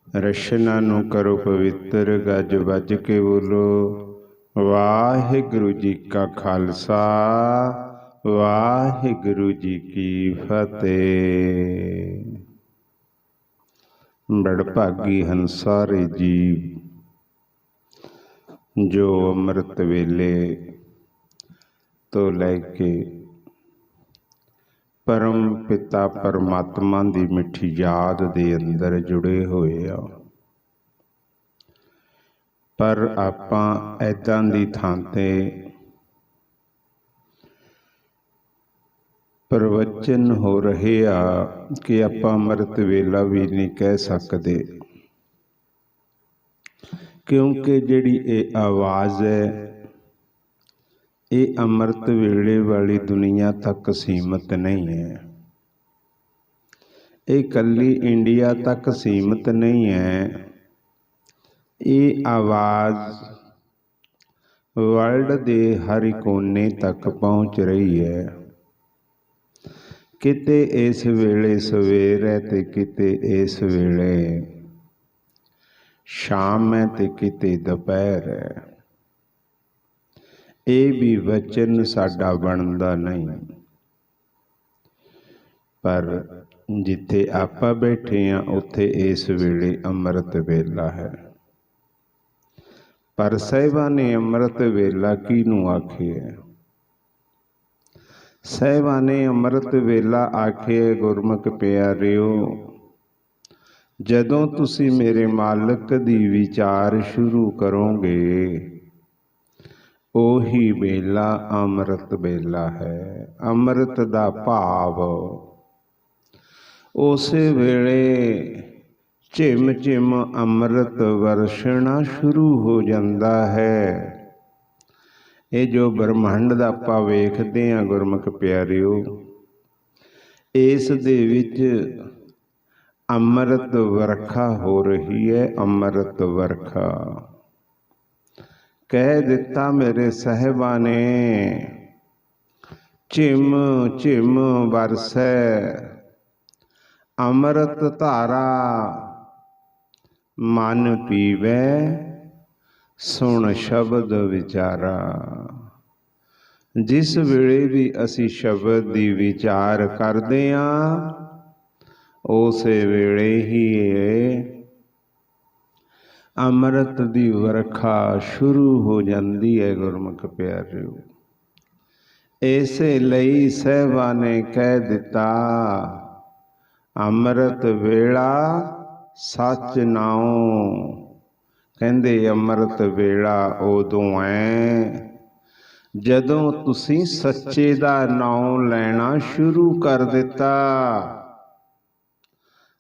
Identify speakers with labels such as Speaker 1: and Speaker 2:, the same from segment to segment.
Speaker 1: ਰਸ਼ਨਾ ਨੂੰ ਕਰੋ ਪਵਿੱਤਰ, ਗੱਜ ਵੱਜ ਕੇ ਬੋਲੋ ਵਾਹਿਗੁਰੂ ਜੀ ਕਾ ਖਾਲਸਾ, ਵਾਹਿਗੁਰੂ ਜੀ ਕੀ ਫਤਿਹ। ਬੜਭਾਗੀ ਹਨ ਸਾਰੇ ਜੀਵ ਜੋ ਅੰਮ੍ਰਿਤ ਵੇਲੇ ਤੋਂ ਲੈ ਕੇ ਪਰਮ ਪਿਤਾ ਪਰਮਾਤਮਾ ਦੀ ਮਿੱਠੀ ਯਾਦ ਦੇ ਅੰਦਰ ਜੁੜੇ ਹੋਏ ਆ। ਪਰ ਆਪਾਂ ਏਦਾਂ ਦੀ ਥਾਂ ਤੇ ਪ੍ਰਵਚਨ ਹੋ ਰਹੇ ਆ ਕਿ ਆਪਾਂ ਅੰਮ੍ਰਿਤ ਵੇਲਾ ਵੀ ਨਹੀਂ ਕਹਿ ਸਕਦੇ, ਕਿਉਂਕਿ ਜਿਹੜੀ ਇਹ ਆਵਾਜ਼ ਹੈ ਇਹ ਅੰਮ੍ਰਿਤ ਵੇਲੇ ਵਾਲੀ ਦੁਨੀਆ ਤੱਕ ਸੀਮਤ ਨਹੀਂ ਹੈ। ਇਹ ਇਕੱਲੀ ਇੰਡੀਆ ਤੱਕ ਸੀਮਤ ਨਹੀਂ ਹੈ। ਇਹ ਆਵਾਜ਼ ਵਰਲਡ ਦੇ ਹਰ ਕੋਨੇ ਤੱਕ ਪਹੁੰਚ ਰਹੀ ਹੈ। ਕਿਤੇ ਇਸ ਵੇਲੇ ਸਵੇਰ ਹੈ ਤੇ ਕਿਤੇ ਇਸ ਵੇਲੇ ਸ਼ਾਮ ਹੈ ਤੇ ਕਿਤੇ ਦੁਪਹਿਰ ਹੈ। ਇਹ ਵੀ ਵਚਨ ਸਾਡਾ ਬਣਦਾ ਨਹੀਂ, ਪਰ ਜਿੱਥੇ ਆਪਾਂ ਬੈਠੇ ਹਾਂ ਉੱਥੇ ਇਸ ਵੇਲੇ ਅੰਮ੍ਰਿਤ ਵੇਲਾ ਹੈ। ਪਰ ਸਾਹਿਬਾਂ ਨੇ ਅੰਮ੍ਰਿਤ ਵੇਲਾ ਕਿਹਨੂੰ ਆਖਿਆ? ਸਾਹਿਬਾਂ ਨੇ ਅੰਮ੍ਰਿਤ ਵੇਲਾ ਆਖਿਆ ਗੁਰਮੁਖ ਪਿਆਰਿਓ, ਜਦੋਂ ਤੁਸੀਂ ਮੇਰੇ ਮਾਲਕ ਦੀ ਵਿਚਾਰ ਸ਼ੁਰੂ ਕਰੋਗੇ ਉਹੀ ਵੇਲਾ ਅੰਮ੍ਰਿਤ ਵੇਲਾ ਹੈ। ਅੰਮ੍ਰਿਤ ਦਾ ਭਾਵ ਉਸੇ ਵੇਲੇ ਝਿਮ ਝਿਮ ਅੰਮ੍ਰਿਤ ਵਰਸ਼ਣਾ ਸ਼ੁਰੂ ਹੋ ਜਾਂਦਾ ਹੈ। ਇਹ ਜੋ ਬ੍ਰਹਮੰਡ ਦਾ ਆਪਾਂ ਵੇਖਦੇ ਹਾਂ ਗੁਰਮੁਖ ਪਿਆਰਿਓ, ਇਸ ਦੇ ਵਿੱਚ ਅੰਮ੍ਰਿਤ ਵਰਖਾ ਹੋ ਰਹੀ ਹੈ। ਅੰਮ੍ਰਿਤ ਵਰਖਾ ਕਹਿ ਦਿੱਤਾ ਮੇਰੇ ਸਾਹਿਬਾਂ ਨੇ, ਝਿਮ ਝਿਮ ਵਰਸੈ ਅੰਮ੍ਰਿਤ ਧਾਰਾ, ਮਨ ਪੀਵੈ ਸੁਣ ਸ਼ਬਦ ਵਿਚਾਰਾ। ਜਿਸ ਵੇਲੇ ਵੀ ਅਸੀਂ ਸ਼ਬਦ ਦੀ ਵਿਚਾਰ ਕਰਦੇ ਹਾਂ ਉਸੇ ਵੇਲੇ ਹੀ ਅੰਮ੍ਰਿਤ ਦੀ ਵਰਖਾ ਸ਼ੁਰੂ ਹੋ ਜਾਂਦੀ ਹੈ ਗੁਰਮੁਖ ਪਿਆਰਿਓ। ਇਸੇ ਲਈ ਸਾਹਿਬਾਂ ਨੇ ਕਹਿ ਦਿੱਤਾ ਅੰਮ੍ਰਿਤ ਵੇਲਾ ਸੱਚ ਨਾਉ। ਕਹਿੰਦੇ ਅੰਮ੍ਰਿਤ ਵੇਲਾ ਉਦੋਂ ਹੈ ਜਦੋਂ ਤੁਸੀਂ ਸੱਚੇ ਦਾ ਨਾਮ ਲੈਣਾ ਸ਼ੁਰੂ ਕਰ ਦਿੱਤਾ।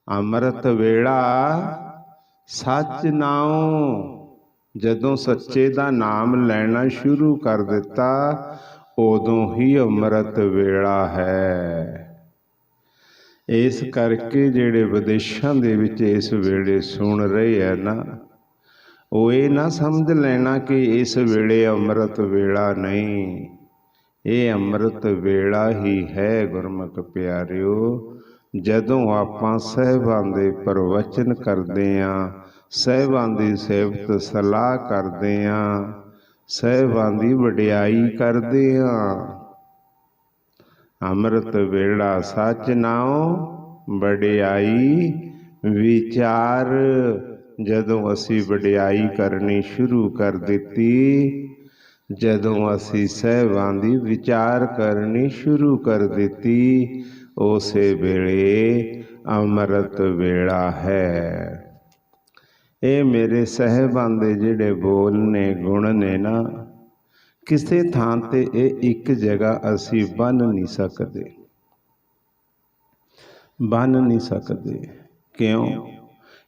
Speaker 1: ਅੰਮ੍ਰਿਤ ਵੇਲਾ ਸੱਚ ਨਾਉ, ਜਦੋਂ ਸੱਚੇ ਦਾ ਨਾਮ ਲੈਣਾ ਸ਼ੁਰੂ ਕਰ ਦਿੱਤਾ ਉਦੋਂ ਹੀ ਅੰਮ੍ਰਿਤ ਵੇਲਾ ਹੈ। ਇਸ ਕਰਕੇ ਜਿਹੜੇ ਵਿਦੇਸ਼ਾਂ ਦੇ ਵਿੱਚ ਇਸ ਵੇਲੇ ਸੁਣ ਰਹੇ ਆ ਨਾ, ਉਹ ਇਹ ਨਾ ਸਮਝ ਲੈਣਾ ਕਿ ਇਸ ਵੇਲੇ ਅੰਮ੍ਰਿਤ ਵੇਲਾ ਨਹੀਂ, ਇਹ ਅੰਮ੍ਰਿਤ ਵੇਲਾ ਹੀ ਹੈ ਗੁਰਮੁਖ ਪਿਆਰਿਓ। ਜਦੋਂ ਆਪਾਂ ਸਾਹਿਬਾਂ ਦੇ ਪ੍ਰਵਚਨ ਕਰਦੇ ਹਾਂ, ਸਾਹਿਬਾਂ ਦੀ ਸਿਫਤ ਸਲਾਹ ਕਰਦੇ ਹਾਂ, ਸਾਹਿਬਾਂ ਦੀ ਵਡਿਆਈ ਕਰਦੇ ਹਾਂ, ਅੰਮ੍ਰਿਤ ਵੇਲਾ ਸੱਚ ਨਾਉ ਵਡਿਆਈ ਵਿਚਾਰ। ਜਦੋਂ ਅਸੀਂ ਵਡਿਆਈ ਕਰਨੀ ਸ਼ੁਰੂ ਕਰ ਦਿੱਤੀ, ਜਦੋਂ ਅਸੀਂ ਸਾਹਿਬਾਂ ਦੀ ਵਿਚਾਰ ਕਰਨੀ ਸ਼ੁਰੂ ਕਰ ਦਿੱਤੀ, ਉਸੇ ਵੇਲੇ ਅੰਮ੍ਰਿਤ ਵੇਲਾ ਹੈ। ਇਹ ਮੇਰੇ ਸਾਹਿਬਾਂ ਦੇ ਜਿਹੜੇ ਬੋਲ ਨੇ, ਗੁਣ ਨੇ ਨਾ, ਕਿਸੇ ਥਾਂ ਤੇ ਇਹ ਇੱਕ ਜਗ੍ਹਾ ਅਸੀਂ ਬੰਨ੍ਹ ਨਹੀਂ ਸਕਦੇ, ਬੰਨ੍ਹ ਨਹੀਂ ਸਕਦੇ। ਕਿਉਂ?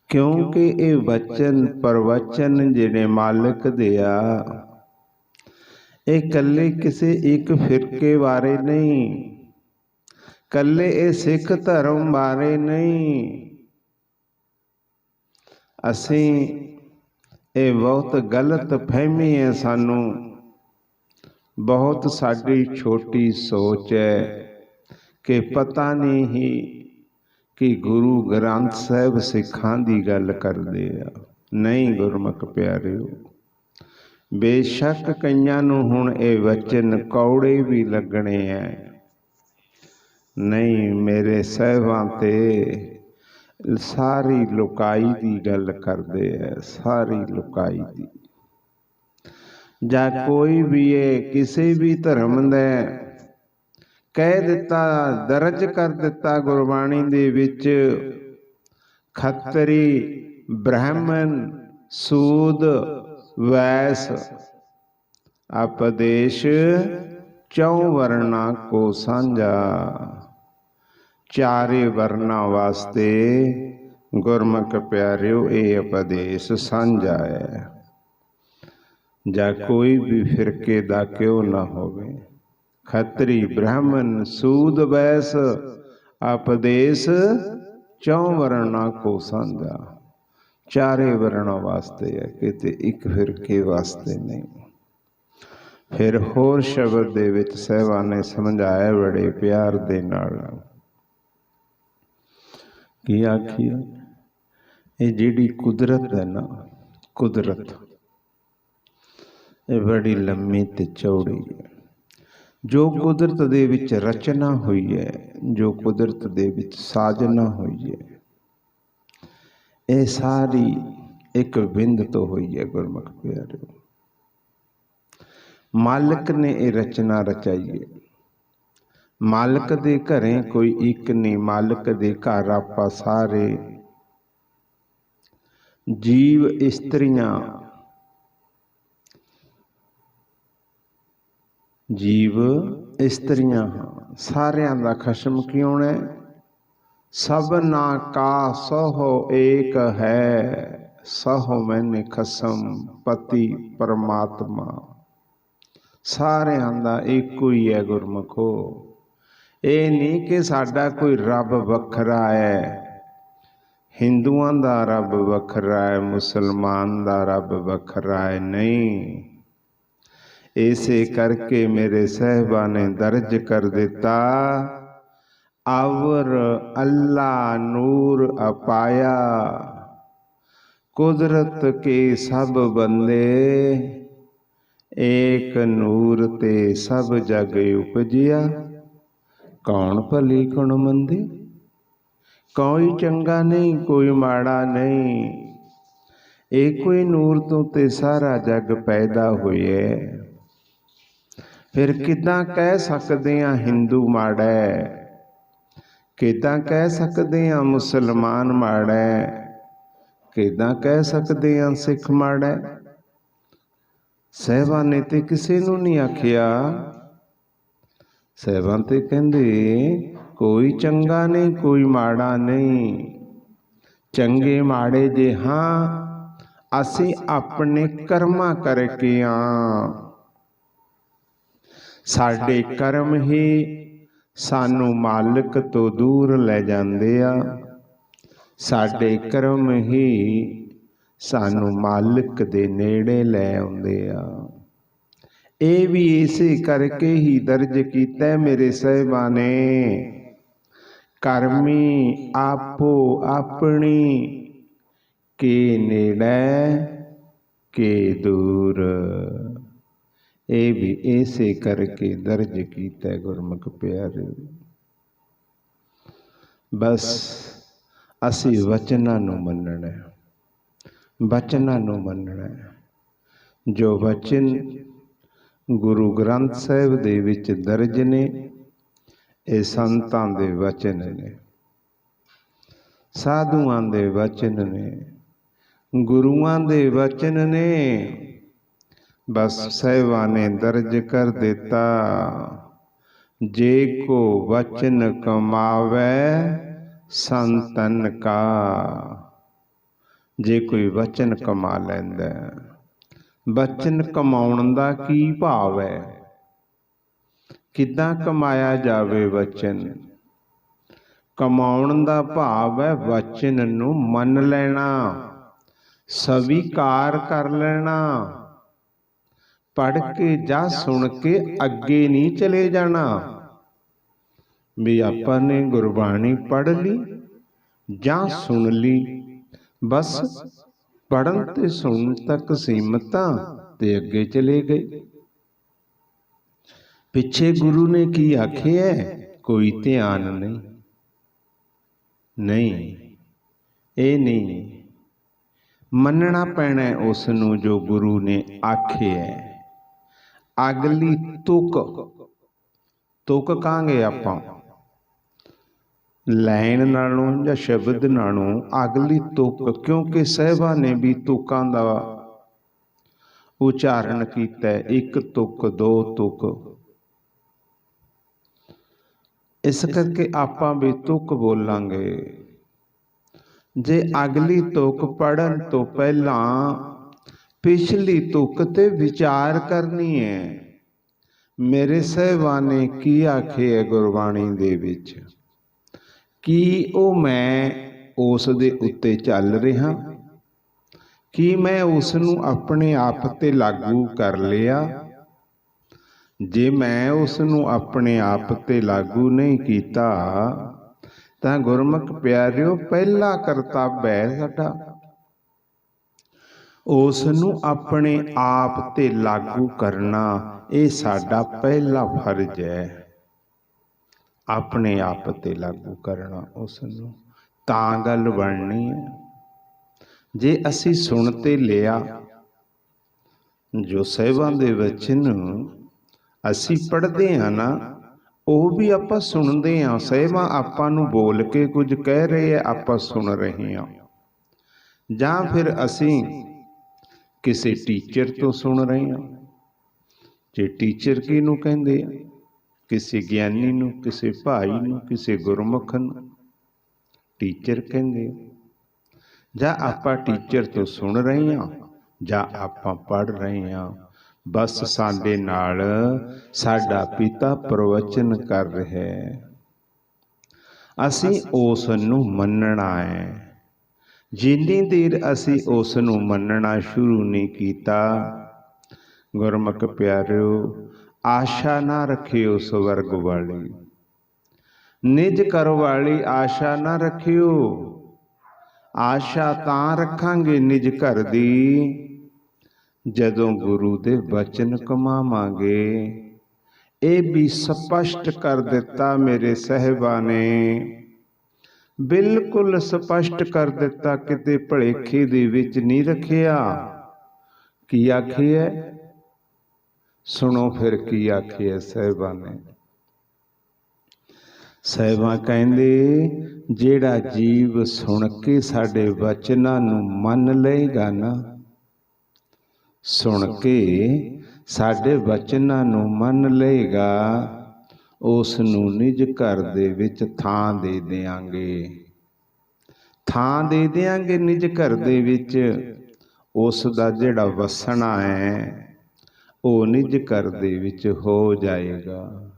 Speaker 1: ਕਿਉਂਕਿ ਇਹ ਵਚਨ ਪ੍ਰਵਚਨ ਜਿਹੜੇ ਮਾਲਕ ਦੇ ਆ, ਇਹ ਇਕੱਲੇ ਕਿਸੇ ਇੱਕ ਫਿਰਕੇ ਬਾਰੇ ਨਹੀਂ, ਇਕੱਲੇ ਇਹ ਸਿੱਖ ਧਰਮ ਬਾਰੇ ਨਹੀਂ। ਅਸੀਂ ਇਹ ਬਹੁਤ ਗਲਤ ਫਹਿਮੀ ਹੈ ਸਾਨੂੰ, ਬਹੁਤ ਸਾਡੀ ਛੋਟੀ ਸੋਚ ਹੈ ਕਿ ਪਤਾ ਨਹੀਂ ਹੀ कि गुरु ग्रंथ साहिब सिखां दी गल करदे आ। नहीं गुरमुख प्यारिओ, बेशक कईयां नूं हुण ये वचन कौड़े भी लगने हैं। नहीं, मेरे साहिबां ते सारी लुकाई दी गल करदे है, सारी लुकाई दी। जां कोई भी है किसी भी धर्म दे कह दिता, दर्ज कर दिता गुरबाणी दे विच, खत्तरी ब्राह्मण सूद वैस उपदेश चौं वर्णा को सांझा। चारे वर्णा वास्ते गुरमुख प्यारिओ ये उपदेश सांझा है। जा कोई भी फिरके दा क्यों ना होवे, खत्री ब्राह्मण सूद वैस उपदेश चौं वर्णा को सांझा। चारे वर्णा वास्ते है, किते एक फिरके वास्ते नहीं। फिर होर शब्द दे विच साहिबां ने समझाया बड़े प्यार दे नाल कि आखिए ये जिहड़ी कुदरत है ना, कुदरत ये बड़ी लम्मी ते चौड़ी है। जो कुदरत दे विच रचना हुई है, जो कुदरत दे विच साजना हुई है, ये सारी एक बिंद तो हुई है गुरमुख प्यारिओ। मालिक ने ये रचना रचाई है। मालिक दे घरें कोई एक नहीं, मालिक दे घर आपां सारे जीव इस्त्रियां जीव इस्त्रियां सारियां दा खशम क्यों है? सबना का सहो एक है, सहो मैंने खसम पति परमात्मा। सारियां दा इको ही है गुरमुखो। ये नहीं कि साडा कोई रब वखरा है, हिंदुआं दा रब वखरा है, मुसलमान दा रब वखरा है, नहीं। इसे करके मेरे साहिबा ने दर्ज कर दिता, अवर अल्लाह नूर अपाया, कुदरत के सब बंदे एक नूर ते सब जग उपजिया। कौन भली कौन मंदी, कोई चंगा नहीं कोई माड़ा नहीं, एक कोई नूर तो ते सारा जग पैदा होया। फिर किदां कह सकदे आ हिंदू माड़ा है, किदां कह सकदे आ मुसलमान माड़ा है, किदां कह सकदे आ सिख माड़ा है। साहिबां ने ते किसी नूं नहीं आखिया, साहिबां ते कहंदे कोई चंगा नहीं कोई माड़ा नहीं। चंगे माड़े जे हाँ असी अपने कर्मां करके आ, साडे कर्म ही सानू मालिक तो दूर ले जांदे आ, साडे कर्म ही सानू मालिक दे नेड़े लै आउंदे आ। ये भी इसे करके ही दर्ज कीता मेरे साहिबां ने, कर्मी आपो अपनी के नेड़े के दूर। ये भी ऐसे करके दर्ज कीता गुरमुख प्यारे। बस असी वचनां नूं मनना है, वचनां नूं मनना है। जो वचन गुरु ग्रंथ साहिब दे विच दर्ज ने, ये संतां दे वचन ने, साधुआं दे वचन ने, गुरुआं दे वचन ने। बस साहिबां ने दर्ज कर दिता, जे को वचन कमावे संतन का। जे कोई वचन कमा लैंदा, वचन कमाउण दा की भाव है? किदां कमाया जावे वचन? कमाउण दा भाव है वचन नूं मन लेना, स्वीकार कर लेना, पढ़ के जा सुन के अगे नहीं चले जाना। भी आपां ने गुरबाणी पढ़ ली, ਜਾਂ ਸੁਣ ਲਈ। ਬਸ ਪੜਨ ਤੇ ਸੁਣਨ ਤੱਕ ਸੀਮਤਾਂ ਤੇ ਅੱਗੇ ਚਲੇ ਗਏ। ਪਿੱਛੇ ਗੁਰੂ ਨੇ ਕੀ ਆਖਿਆ ਕੋਈ ਧਿਆਨ ਨਹੀਂ। ਨਹੀਂ, ਇਹ ਨਹੀਂ, ਮੰਨਣਾ ਪੈਣਾ ਉਸ ਨੂੰ ਜੋ ਗੁਰੂ ਨੇ ਆਖਿਆ। ਅਗਲੀ ਤੁਕ, ਤੁਕ ਕਹਾਂਗੇ ਆਪਾਂ ਲਾਈਨ ਨਾਲੋਂ ਜਾਂ ਸ਼ਬਦ ਨਾਲੋਂ ਅਗਲੀ ਤੁਕ, ਕਿਉਂਕਿ ਸਾਹਿਬਾਂ ਨੇ ਵੀ ਤੁਕਾਂ ਦਾ ਉਚਾਰਨ ਕੀਤਾ। ਇੱਕ ਤੁਕ, ਦੋ ਤੁਕ, ਇਸ ਕਰਕੇ ਆਪਾਂ ਵੀ ਤੁਕ ਬੋਲਾਂਗੇ। ਜੇ ਅਗਲੀ ਤੁਕ ਪੜਨ ਤੋਂ ਪਹਿਲਾਂ ਪਿਛਲੀ ਤੁਕ ਤੇ ਵਿਚਾਰ ਕਰਨੀ ਹੈ। ਮੇਰੇ ਸਾਹਿਬਾਂ ਨੇ ਕੀ ਆਖਿਆ ਗੁਰਬਾਣੀ ਦੇ ਵਿੱਚ? ਕੀ ਉਹ ਮੈਂ ਉਸ ਦੇ ਉੱਤੇ ਚੱਲ ਰਿਹਾ? ਕੀ ਮੈਂ ਉਸ ਨੂੰ ਆਪਣੇ ਆਪ ਤੇ ਲਾਗੂ ਕਰ ਲਿਆ? ਜੇ ਮੈਂ ਉਸ ਨੂੰ ਆਪਣੇ ਆਪ ਤੇ ਲਾਗੂ ਨਹੀਂ ਕੀਤਾ ਤਾਂ ਗੁਰਮੁਖ ਪਿਆਰਿਓ ਪਹਿਲਾ ਕਰਤੱਵ ਹੈ ਸਾਡਾ ਉਸ ਨੂੰ ਆਪਣੇ ਆਪ ਤੇ ਲਾਗੂ ਕਰਨਾ। ਇਹ ਸਾਡਾ ਪਹਿਲਾ ਫਰਜ਼ ਹੈ, ਆਪਣੇ ਆਪ ਤੇ ਲਾਗੂ ਕਰਨਾ ਉਸ ਨੂੰ, ਤਾਂ ਗੱਲ ਬਣਨੀ ਹੈ। ਜੇ ਅਸੀਂ ਸੁਣ ਤੇ ਲਿਆ ਜੋ ਸਾਹਿਬਾਂ ਦੇ ਵਚਨ ਅਸੀਂ ਪੜ੍ਹਦੇ ਹਾਂ ਨਾ, ਉਹ ਵੀ ਆਪਾਂ ਸੁਣਦੇ ਹਾਂ। ਸਾਹਿਬਾਂ ਆਪਾਂ ਨੂੰ ਬੋਲ ਕੇ ਕੁਝ ਕਹਿ ਰਹੇ ਆ, ਆਪਾਂ ਸੁਣ ਰਹੇ ਹਾਂ। ਜਾਂ ਫਿਰ ਅਸੀਂ ਕਿਸੇ ਟੀਚਰ ਤੋਂ ਸੁਣ ਰਹੇ ਹਾਂ। ਜੇ ਟੀਚਰ ਕਿਹਨੂੰ ਕਹਿੰਦੇ ਆ? ਕਿਸੇ ਗਿਆਨੀ ਨੂੰ, ਕਿਸੇ ਭਾਈ ਨੂੰ, ਕਿਸੇ ਗੁਰਮੁਖ ਨੂੰ ਟੀਚਰ ਕਹਿੰਦੇ ਆ। ਜਾਂ ਆਪਾਂ ਟੀਚਰ ਤੋਂ ਸੁਣ ਰਹੇ ਹਾਂ ਜਾਂ ਆਪਾਂ ਪੜ੍ਹ ਰਹੇ ਹਾਂ। ਬਸ ਸਾਡੇ ਨਾਲ ਸਾਡਾ ਪਿਤਾ ਪ੍ਰਵਚਨ ਕਰ ਰਿਹਾ ਹੈ, ਅਸੀਂ ਉਸ ਨੂੰ ਮੰਨਣਾ ਹੈ। ਜਿੰਨੀ ਦੇਰ ਅਸੀਂ ਉਸ ਨੂੰ ਮੰਨਣਾ ਸ਼ੁਰੂ ਨਹੀਂ ਕੀਤਾ, ਗੁਰਮੁਖ ਪਿਆਰਿਓ, ਆਸ਼ਾ ਨਾ ਰੱਖਿਓ ਸਵਰਗ ਵਾਲੀ, ਨਿਜ ਘਰ ਵਾਲੀ ਆਸ਼ਾ ਨਾ ਰੱਖਿਓ। ਆਸ਼ਾ ਤਾਂ ਰੱਖਾਂਗੇ ਨਿਜ ਘਰ ਦੀ ਜਦੋਂ ਗੁਰੂ ਦੇ ਬਚਨ ਕਮਾਵਾਂਗੇ। ਇਹ ਵੀ ਸਪਸ਼ਟ ਕਰ ਦਿੱਤਾ ਮੇਰੇ ਸਾਹਿਬਾਂ ਨੇ, ਬਿਲਕੁਲ ਸਪਸ਼ਟ ਕਰ ਦਿੱਤਾ, ਕਿਤੇ ਭਲੇਖੇ ਦੇ ਵਿੱਚ ਨਹੀਂ ਰੱਖਿਆ। ਕੀ ਆਖਿਆ? ਸੁਣੋ ਫਿਰ ਕੀ ਆਖਿਆ ਸਾਹਿਬਾਂ ਨੇ। ਸਾਹਿਬਾਂ ਕਹਿੰਦੇ ਜਿਹੜਾ ਜੀਵ ਸੁਣ ਕੇ ਸਾਡੇ ਵਚਨਾਂ ਨੂੰ ਮੰਨ ਲਏਗਾ ਨਾ, ਸੁਣ ਕੇ ਸਾਡੇ ਵਚਨਾਂ ਨੂੰ ਮੰਨ ਲਏਗਾ, ਉਸ ਨੂੰ ਨਿਜ ਘਰ ਦੇ ਵਿੱਚ ਥਾਂ ਦੇ ਦਿਆਂਗੇ। ਥਾਂ ਦੇ ਦਿਆਂਗੇ ਨਿਜ ਘਰ ਦੇ ਵਿੱਚ। ਉਸ ਦਾ ਜਿਹੜਾ ਵਸਣਾ ਹੈ ਉਹ ਨਿਜ ਘਰ ਦੇ ਵਿੱਚ ਹੋ ਜਾਏਗਾ।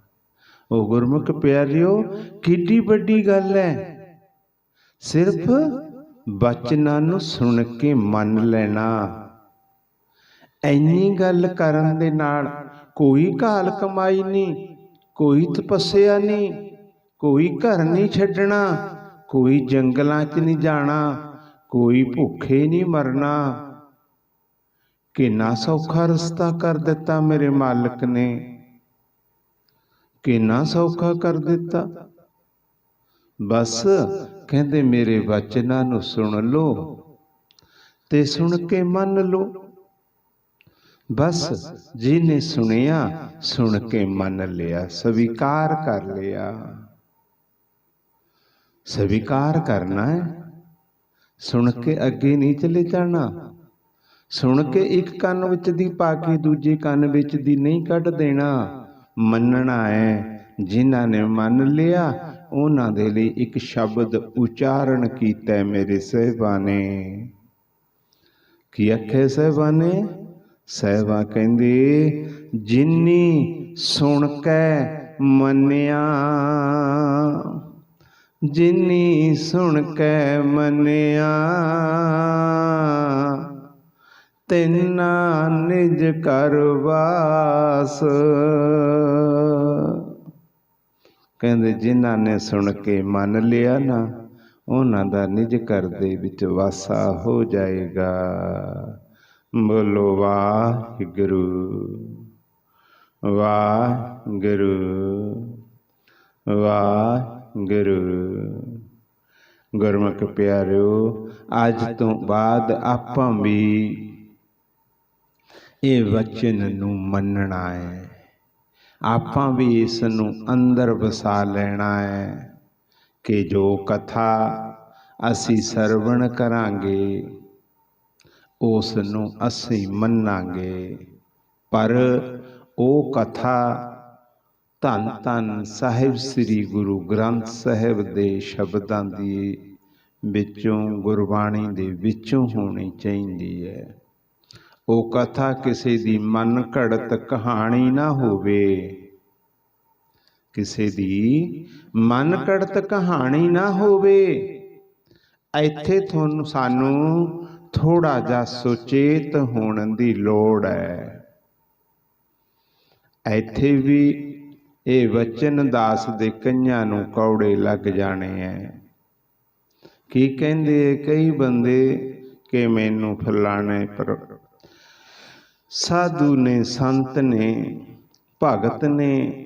Speaker 1: ਉਹ ਗੁਰਮੁਖ ਪਿਆਰਿਓ, ਕਿੱਡੀ ਵੱਡੀ ਗੱਲ ਹੈ। ਸਿਰਫ ਬਚਨਾਂ ਨੂੰ ਸੁਣ ਕੇ ਮੰਨ ਲੈਣਾ। ਇੰਨੀ ਗੱਲ ਕਰਨ ਦੇ ਨਾਲ ਕੋਈ ਘਾਲ ਕਮਾਈ ਨਹੀਂ, ਕੋਈ ਤਪੱਸਿਆ ਨਹੀਂ, ਕੋਈ ਘਰ ਨਹੀਂ ਛੱਡਣਾ, ਕੋਈ ਜੰਗਲਾਂ 'ਚ ਨਹੀਂ ਜਾਣਾ, ਕੋਈ ਭੁੱਖੇ ਨਹੀਂ ਮਰਨਾ। ਕਿੰਨਾ ਸੌਖਾ ਰਸਤਾ ਕਰ ਦਿੱਤਾ ਮੇਰੇ ਮਾਲਕ ਨੇ, ਕਿੰਨਾ ਸੌਖਾ ਕਰ ਦਿੱਤਾ। ਬਸ ਕਹਿੰਦੇ ਮੇਰੇ ਵਚਨਾਂ ਨੂੰ ਸੁਣ ਲਓ ਤੇ ਸੁਣ ਕੇ ਮੰਨ ਲਓ। ਬਸ ਜਿਹਨੇ ਸੁਣਿਆ, ਸੁਣ ਕੇ ਮੰਨ ਲਿਆ, ਸਵੀਕਾਰ ਕਰ ਲਿਆ। ਸਵੀਕਾਰ ਕਰਨਾ ਹੈ, ਸੁਣ ਕੇ ਅੱਗੇ ਨਹੀਂ ਚਲੇ ਜਾਣਾ। ਸੁਣ ਕੇ ਇੱਕ ਕੰਨ ਵਿੱਚ ਦੀ ਪਾ ਕੇ ਦੂਜੇ ਕੰਨ ਵਿੱਚ ਦੀ ਨਹੀਂ ਕੱਢ ਦੇਣਾ। ਮੰਨਣਾ ਹੈ। ਜਿਨ੍ਹਾਂ ਨੇ ਮੰਨ ਲਿਆ ਉਹਨਾਂ ਦੇ ਲਈ ਇੱਕ ਸ਼ਬਦ ਉਚਾਰਨ ਕੀਤਾ ਮੇਰੇ ਸਾਹਿਬਾਂ ਨੇ। ਕੀ ਆਖਿਆ ਸਾਹਿਬਾਂ ਨੇ? ਸਾਹਿਬਾਂ ਕਹਿੰਦੇ ਜਿਨੀ ਸੁਣ ਕੇ ਮੰਨਿਆ, ਜਿਨੀ ਸੁਣ ਕੇ ਮੰਨਿਆ, ਤਿੰਨਾ ਨਿਜ ਘਰ ਵਾਸ। ਕਹਿੰਦੇ ਜਿਨ੍ਹਾਂ ਨੇ ਸੁਣ ਕੇ ਮੰਨ ਲਿਆ ਨਾ, ਉਹਨਾਂ ਦਾ ਨਿਜ ਘਰ ਦੇ ਵਿੱਚ ਵਾਸਾ ਹੋ ਜਾਏਗਾ। ਬੋਲੋ ਵਾਹਿਗੁਰੂ ਵਾਹਿਗੁਰੂ ਵਾਹਿਗੁਰੂ। ਗੁਰਮੁਖ ਪਿਆਰਿਓ, ਅੱਜ ਤੋਂ ਬਾਅਦ ਆਪਾਂ ਵੀ ਇਹ ਵਚਨ ਨੂੰ ਮੰਨਣਾ ਹੈ। ਆਪਾਂ ਵੀ ਇਸ ਨੂੰ ਅੰਦਰ ਵਸਾ ਲੈਣਾ ਹੈ ਕਿ ਜੋ ਕਥਾ ਅਸੀਂ ਸਰਵਣ ਕਰਾਂਗੇ ਉਸ ਨੂੰ ਅਸੀਂ ਮੰਨਾਂਗੇ। ਪਰ ਉਹ ਕਥਾ ਧੰਨ ਧੰਨ ਸਾਹਿਬ ਸ੍ਰੀ ਗੁਰੂ ਗ੍ਰੰਥ ਸਾਹਿਬ ਦੇ ਸ਼ਬਦਾਂ ਦੀ ਵਿੱਚੋਂ, ਗੁਰਬਾਣੀ ਦੇ ਵਿੱਚੋਂ ਹੋਣੀ ਚਾਹੀਦੀ ਹੈ। ਉਹ ਕਥਾ ਕਿਸੇ ਦੀ ਮਨ ਘੜਤ ਕਹਾਣੀ ਨਾ ਹੋਵੇ, ਕਿਸੇ ਦੀ ਮਨ ਘੜਤ ਕਹਾਣੀ ਨਾ ਹੋਵੇ। ਇੱਥੇ ਸਾਨੂੰ ਥੋੜਾ ਜਿਹਾ ਸੁਚੇਤ ਹੋਣ ਦੀ ਲੋੜ ਹੈ। ਇੱਥੇ ਵੀ ਇਹ ਵਚਨ ਦਾਸ ਦੇ ਕਈਆਂ ਨੂੰ ਕੌੜੇ ਲੱਗ ਜਾਣੇ ਐ। ਕੀ ਕਹਿੰਦੇ ਕਈ ਬੰਦੇ ਕਿ ਮੈਨੂੰ ਫਲਾਣੇ ਪਰ ਸਾਧੂ ਨੇ, ਸੰਤ ਨੇ, ਭਗਤ ਨੇ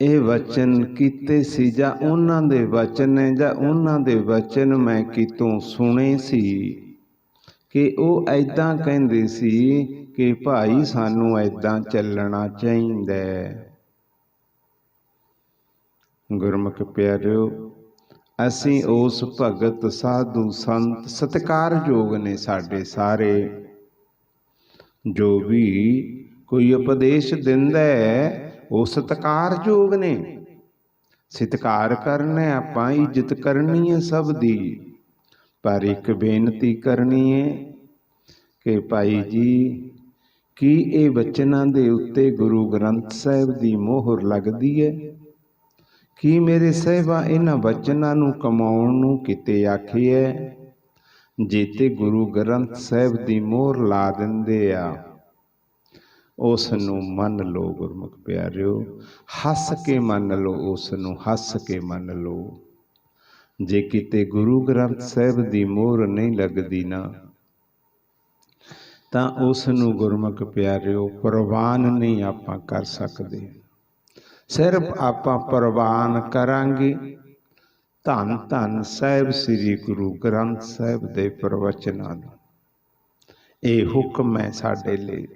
Speaker 1: ਇਹ ਵਚਨ ਕੀਤੇ ਸੀ, ਜਾਂ ਉਹਨਾਂ ਦੇ ਵਚਨ ਨੇ, ਜਾਂ ਉਹਨਾਂ ਦੇ ਵਚਨ ਮੈਂ ਕਿਤੋਂ ਸੁਣੇ ਸੀ ਕਿ ਉਹ ਐਦਾਂ ਕਹਿੰਦੇ ਸੀ ਕਿ ਭਾਈ ਸਾਨੂੰ ਐਦਾਂ ਚੱਲਣਾ ਚਾਹੀਦਾ ਹੈ। ਗੁਰਮੁਖ ਪਿਆਰਿਓ, ਅਸੀਂ ਉਸ ਭਗਤ, ਸਾਧੂ, ਸੰਤ ਸਤਿਕਾਰਯੋਗ ਨੇ ਸਾਡੇ ਸਾਰੇ। ਜੋ ਵੀ ਕੋਈ ਉਪਦੇਸ਼ ਦਿੰਦਾ ਹੈ ਉਹ ਸਤਿਕਾਰਯੋਗ ਨੇ। ਸਤਿਕਾਰ ਕਰਨਾ, ਆਪਾਂ ਇੱਜ਼ਤ ਕਰਨੀ ਹੈ ਸਭ ਦੀ। ਪਰ ਇੱਕ ਬੇਨਤੀ ਕਰਨੀ ਹੈ ਕਿ ਭਾਈ ਜੀ, ਕੀ ਇਹ ਵਚਨਾਂ ਦੇ ਉੱਤੇ ਗੁਰੂ ਗ੍ਰੰਥ ਸਾਹਿਬ ਦੀ ਮੋਹਰ ਲੱਗਦੀ ਹੈ? ਕੀ ਮੇਰੇ ਸਾਹਿਬਾ ਇਹਨਾਂ ਵਚਨਾਂ ਨੂੰ ਕਮਾਉਣ ਨੂੰ ਕਿਤੇ ਆਖੀ ਹੈ? ਜੇ ਤੇ ਗੁਰੂ ਗ੍ਰੰਥ ਸਾਹਿਬ ਦੀ ਮੋਹਰ ਲਾ ਦਿੰਦੇ ਆ, ਉਸ ਨੂੰ ਮੰਨ ਲਓ। ਗੁਰਮੁਖ ਪਿਆਰਿਓ, ਹੱਸ ਕੇ ਮੰਨ ਲਓ, ਉਸ ਨੂੰ ਹੱਸ ਕੇ ਮੰਨ ਲਓ। ਜੇ ਕਿਤੇ ਗੁਰੂ ਗ੍ਰੰਥ ਸਾਹਿਬ ਦੀ ਮੋਹਰ ਨਹੀਂ ਲੱਗਦੀ ਨਾ, ਤਾਂ ਉਸ ਨੂੰ ਗੁਰਮੁਖ ਪਿਆਰਿਓ ਪ੍ਰਵਾਨ ਨਹੀਂ ਆਪਾਂ ਕਰ ਸਕਦੇ। ਸਿਰਫ ਆਪਾਂ ਪ੍ਰਵਾਨ ਕਰਾਂਗੇ ਧੰਨ ਧੰਨ ਸਾਹਿਬ ਸ੍ਰੀ ਗੁਰੂ ਗ੍ਰੰਥ ਸਾਹਿਬ ਦੇ ਪ੍ਰਵਚਨਾਂ ਨੂੰ। ਇਹ ਹੁਕਮ ਹੈ ਸਾਡੇ ਲਈ,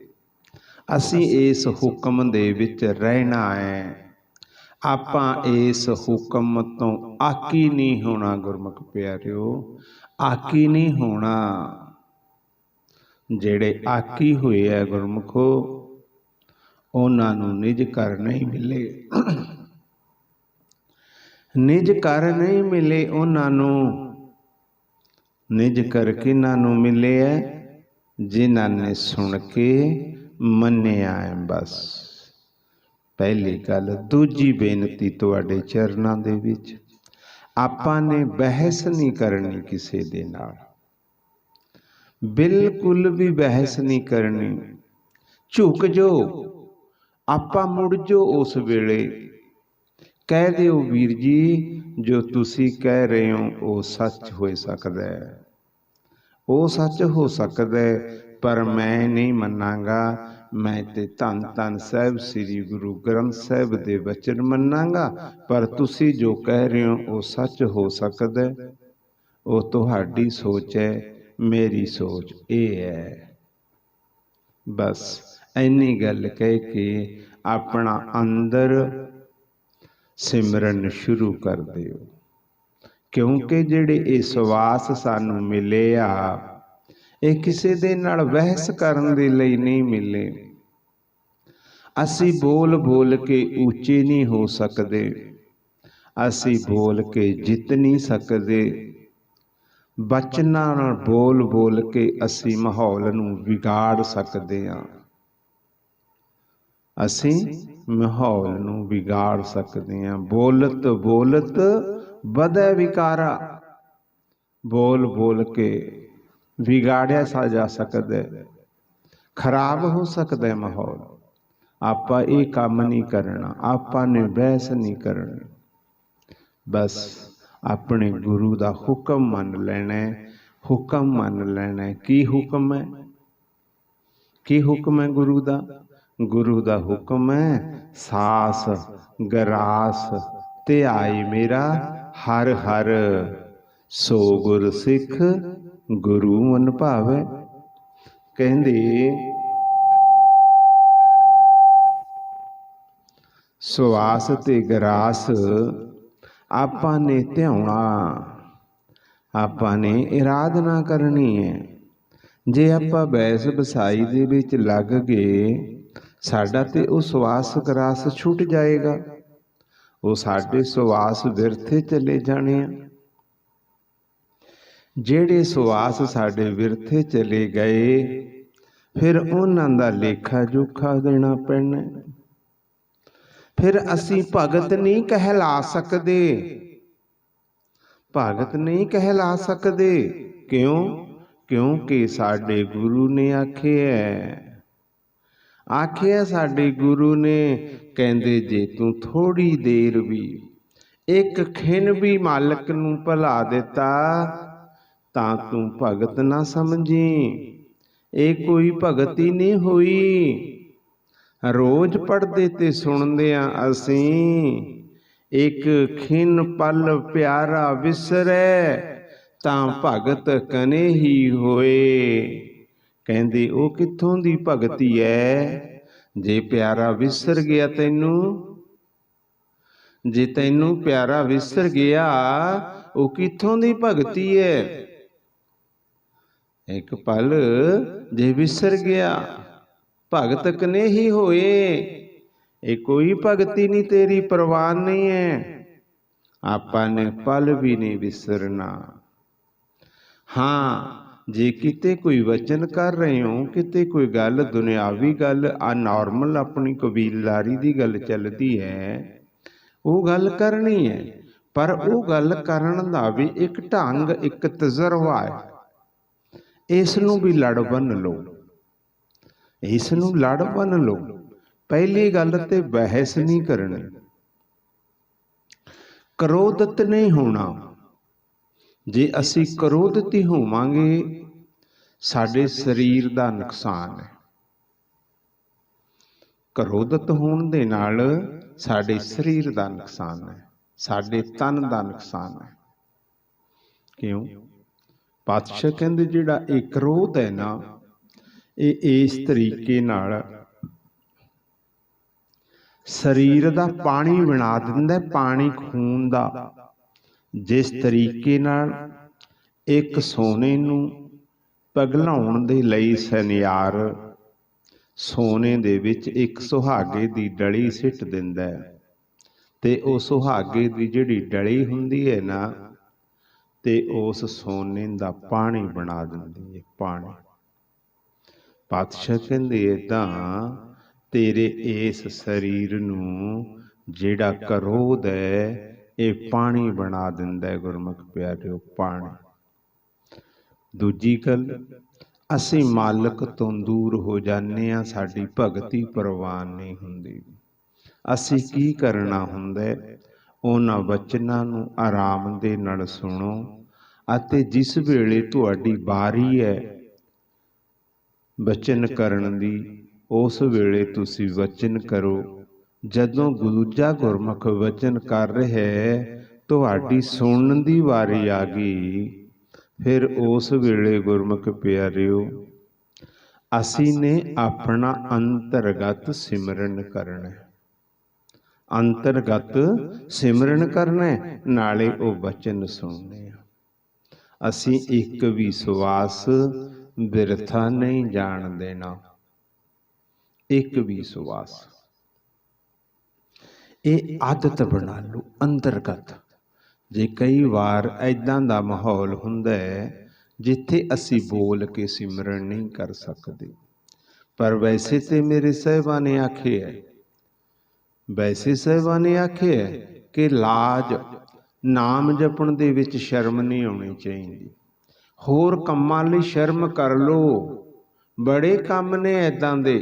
Speaker 1: ਅਸੀਂ ਇਸ ਹੁਕਮ ਦੇ ਵਿੱਚ ਰਹਿਣਾ ਹੈ। ਆਪਾਂ ਇਸ ਹੁਕਮ ਤੋਂ ਆਕੀ ਨਹੀਂ ਹੋਣਾ। ਗੁਰਮੁਖ ਪਿਆਰਿਓ, ਆਕੀ ਨਹੀਂ ਹੋਣਾ। ਜਿਹੜੇ ਆਕੀ ਹੋਏ ਆ ਗੁਰਮੁਖੋ, ਉਹਨਾਂ ਨੂੰ ਨਿਜ ਘਰ ਨਹੀਂ ਮਿਲੇ। ਨਿਜ ਘਰ ਨਹੀਂ ਮਿਲੇ ਉਹਨਾਂ ਨੂੰ। ਨਿਜ ਘਰ ਕਿਹਨਾਂ ਨੂੰ ਮਿਲੇ ਹੈ? ਜਿਨ੍ਹਾਂ ਨੇ ਸੁਣ ਕੇ ਮੰਨਿਆ ਹੈ। ਬਸ ਪਹਿਲੀ ਗੱਲ। ਦੂਜੀ ਬੇਨਤੀ ਤੁਹਾਡੇ ਚਰਨਾਂ ਦੇ ਵਿੱਚ, ਆਪਾਂ ਨੇ ਬਹਿਸ ਨਹੀਂ ਕਰਨੀ ਕਿਸੇ ਦੇ ਨਾਲ, ਬਿਲਕੁਲ ਵੀ ਬਹਿਸ ਨਹੀਂ ਕਰਨੀ। ਝੁਕ ਜੋ, ਆਪਾਂ ਮੁੜ ਜੋ। ਉਸ ਵੇਲੇ ਕਹਿ ਦਿਓ, ਵੀਰ ਜੀ ਜੋ ਤੁਸੀਂ ਕਹਿ ਰਹੇ ਹੋ ਉਹ ਸੱਚ ਹੋ ਸਕਦਾ ਹੈ, ਉਹ ਸੱਚ ਹੋ ਸਕਦਾ ਹੈ, ਪਰ ਮੈਂ ਨਹੀਂ ਮੰਨਾਂਗਾ। ਮੈਂ ਤੇ ਧੰਨ ਧੰਨ ਸਾਹਿਬ ਸ੍ਰੀ ਗੁਰੂ ਗ੍ਰੰਥ ਸਾਹਿਬ ਦੇ ਵਚਨ ਮੰਨਾਂਗਾ। ਪਰ ਤੁਸੀਂ ਜੋ ਕਹਿ ਰਹੇ ਹੋ ਉਹ ਸੱਚ ਹੋ ਸਕਦਾ, ਉਹ ਤੁਹਾਡੀ ਸੋਚ ਹੈ, ਮੇਰੀ ਸੋਚ ਇਹ ਹੈ। ਬਸ ਇੰਨੀ ਗੱਲ ਕਹਿ ਕੇ ਆਪਣਾ ਅੰਦਰ ਸਿਮਰਨ ਸ਼ੁਰੂ ਕਰ ਦਿਓ। ਕਿਉਂਕਿ ਜਿਹੜੇ ਇਹ ਸਵਾਸ ਸਾਨੂੰ ਮਿਲੇ ਆ, ਇਹ ਕਿਸੇ ਦੇ ਨਾਲ ਬਹਿਸ ਕਰਨ ਦੇ ਲਈ ਨਹੀਂ ਮਿਲੇ। ਅਸੀਂ ਬੋਲ ਬੋਲ ਕੇ ਉੱਚੇ ਨਹੀਂ ਹੋ ਸਕਦੇ, ਅਸੀਂ ਬੋਲ ਕੇ ਜਿੱਤ ਨਹੀਂ ਸਕਦੇ। ਬਚਨਾਂ ਨਾਲ ਬੋਲ ਬੋਲ ਕੇ ਅਸੀਂ ਮਾਹੌਲ ਨੂੰ ਵਿਗਾੜ ਸਕਦੇ ਹਾਂ। ਅਸੀਂ ਮਾਹੌਲ ਨੂੰ ਵਿਗਾੜ ਸਕਦੇ ਹਾਂ। ਬੋਲਤ ਬੋਲਤ ਵਧੈ ਵਿਕਾਰਾ। ਬੋਲ ਬੋਲ ਕੇ ਵਿਗਾੜਿਆ ਜਾ ਸਕਦਾ, ਖਰਾਬ ਹੋ ਸਕਦਾ ਮਾਹੌਲ। ਆਪਾਂ ਇਹ ਕੰਮ ਨਹੀਂ ਕਰਨਾ, ਆਪਾਂ ਨੇ ਬਹਿਸ ਨਹੀਂ ਕਰਨੀ। ਬਸ अपने गुरु का हुक्म मन लेना है, हुक्म मन लेना है। की हुक्म है? की हुक्म है गुरु का? गुरु का हुक्म है सास गरास ते आई मेरा हर हर, सो गुर सिख गुरु मन भावे। कहंदे सवास ते गरास आपां ने ध्याउणा, आपां ने आराधना करनी है। जे आपां बैस बसाई दे विच लग गए, साडा ते वो सवास गरास छुट जाएगा, वो साडे सवास विरथे चले जाने। जेड़े सवास साडे विरथे चले गए, फिर उन्हां दा लेखा जोखा देना पैना। फिर असी भगत नहीं कहला सकते, भगत नहीं कहला सकते। क्यों? क्योंकि साडे गुरु ने आखिया साडे गुरु ने, कहंदे जे तू थोड़ी देर भी एक खिन भी मालक नूं भुला दिता तां तू भगत ना समझी। ये कोई भगती नहीं हुई। रोज पढ़ते ते सुनदे असीं, एक खिन पल प्यारा विसरै तां भगत कने ही होए। कहंदे ओ कित्थों दी भगती है? जे प्यारा विसर गया तैनू, जे तैनू प्यारा विसर गया, ओ कित्थों दी भगती है? एक पल जे विसर गया, भगत कने ही होए। ये कोई भगती नहीं, तेरी परवान नहीं है। आपां ने पल भी नहीं विसरना। हाँ, जे किते कोई वचन कर रहे हो, किते कोई गल दुनियावी गल आ नॉर्मल अपनी कबीलदारी की गल चलती है, वो गल करनी है। पर वो गल करन दा भी एक ढंग, एक तजर्बा है। इस नूं भी लड़ बन लो, इस नूं लड़ बन लो। पहली गल ते बहस नहीं करनी, क्रोधित नहीं होना। जे असी क्रोधित ही होवांगे, साडे शरीर दा नुकसान है। क्रोधित होण दे नाल साडे शरीर दा नुकसान है, साडे तन दा नुकसान है। क्यों? पातशाह कहंदे जिहड़ा ये क्रोध है ना, ये इस तरीके नाल शरीर दा पानी बना दिंदा, पानी खून दा। जिस तरीके नाल एक सोने नूं पिघलाउण दे लई सनियार सोने दे विच एक सुहागे दी डली सिट दिंदा है, ते ओ सुहागे दी जिहड़ी डली हुंदी है ना, ते उस सोने दा पानी बना दिंदी है, पानी। पातशाह कहंदे इदां तेरे इस शरीर नूं जिहड़ा क्रोध है, ये पानी बना दिंदा है गुरमुख प्यारिओ, पानी। दूजी गल, असीं मालक तो दूर हो जाने आ, साडी भगती प्रवान नहीं हुंदी। असीं की करना हुंदा है? उन्हां वचनां नूं आराम दे नाल सुणो, अते जिस वेले तुहाडी बारी है वचन करन दी, उस वेले तुसीं वचन करो। जदों दूजा गुरमुख वचन कर रहा है, तुहाडी सुणन दी वारी आ गई, फिर उस वेले गुरमुख प्यारिओ असीं ने अपना अंतरगत सिमरन करना है। अंतरगत सिमरन करना है, नाले वो वचन सुनने। असीं एक भी सवास बिरथा नहीं जान देना, एक भी सवास। ये आदत बना लो अंतरगत। जे कई बार ऐदां दा माहौल हुंदा है जिथे असी बोल के सिमरन नहीं कर सकते, पर वैसे तो मेरे साहिबा ने आखे है, वैसे साहिबा ने आखे है कि लाज नाम जपण दे विच शर्म नहीं आउणी चाहीदी। होर कम्मां लई शर्म कर लो, बड़े काम ने ऐदां दे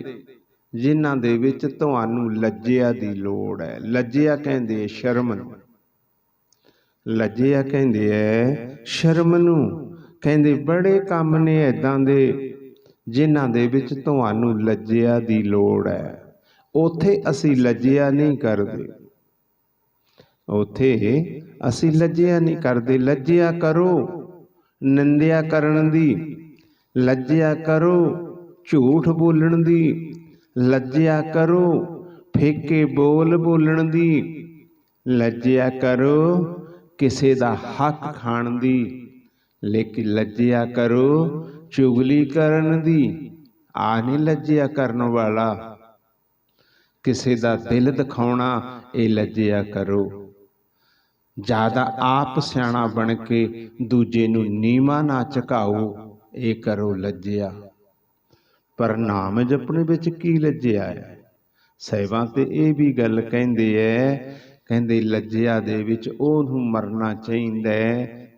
Speaker 1: जिन्हां दे विच तुहानूं लज्जिया दी लोड़ है। लज्जिया कहंदे शर्म नूं। ਲੱਜਿਆ ਕਹਿੰਦੇ ਐ ਸ਼ਰਮ ਨੂੰ। ਕਹਿੰਦੇ ਬੜੇ ਕੰਮ ਨੇ ਐਦਾਂ ਦੇ ਜਿਨ੍ਹਾਂ ਦੇ ਵਿੱਚ ਤੁਹਾਨੂੰ ਲੱਜਿਆ ਦੀ ਲੋੜ ਹੈ। ਉੱਥੇ ਅਸੀਂ ਲੱਜਿਆ ਨਹੀਂ ਕਰਦੇ, ਉੱਥੇ ਅਸੀਂ ਲੱਜਿਆ ਨਹੀਂ ਕਰਦੇ। ਲੱਜਿਆ ਕਰੋ ਨਿੰਦਿਆ ਕਰਨ ਦੀ, ਲੱਜਿਆ ਕਰੋ ਝੂਠ ਬੋਲਣ ਦੀ, ਲੱਜਿਆ ਕਰੋ ਫੇਕੇ ਬੋਲ ਬੋਲਣ ਦੀ, ਲੱਜਿਆ ਕਰੋ ਕਿਸੇ ਦਾ ਹੱਕ ਖਾਣ ਦੀ, ਲੇਕਿਨ ਲੱਜਿਆ ਕਰੋ ਚੁਗਲੀ ਕਰਨ ਦੀ। ਆ ਨਹੀਂ ਲੱਜਿਆ ਕਰਨ ਵਾਲਾ, ਕਿਸੇ ਦਾ ਦਿਲ ਦਿਖਾਉਣਾ ਇਹ ਲੱਜਿਆ ਕਰੋ। ਜ਼ਿਆਦਾ ਆਪ ਸਿਆਣਾ ਬਣ ਕੇ ਦੂਜੇ ਨੂੰ ਨੀਵਾਂ ਨਾ ਝੁਕਾਓ, ਇਹ ਕਰੋ ਲੱਜਿਆ। ਪਰ ਨਾਮ ਜਪਣ ਵਿੱਚ ਕੀ ਲੱਜਿਆ ਹੈ? ਸਾਹਿਬਾਂ ਤੇ ਇਹ ਵੀ ਗੱਲ ਕਹਿੰਦੇ ਐ, ਕਹਿੰਦੇ ਲੱਜਿਆ ਦੇ ਵਿੱਚ ਉਹਨੂੰ ਮਰਨਾ ਚਾਹੀਦਾ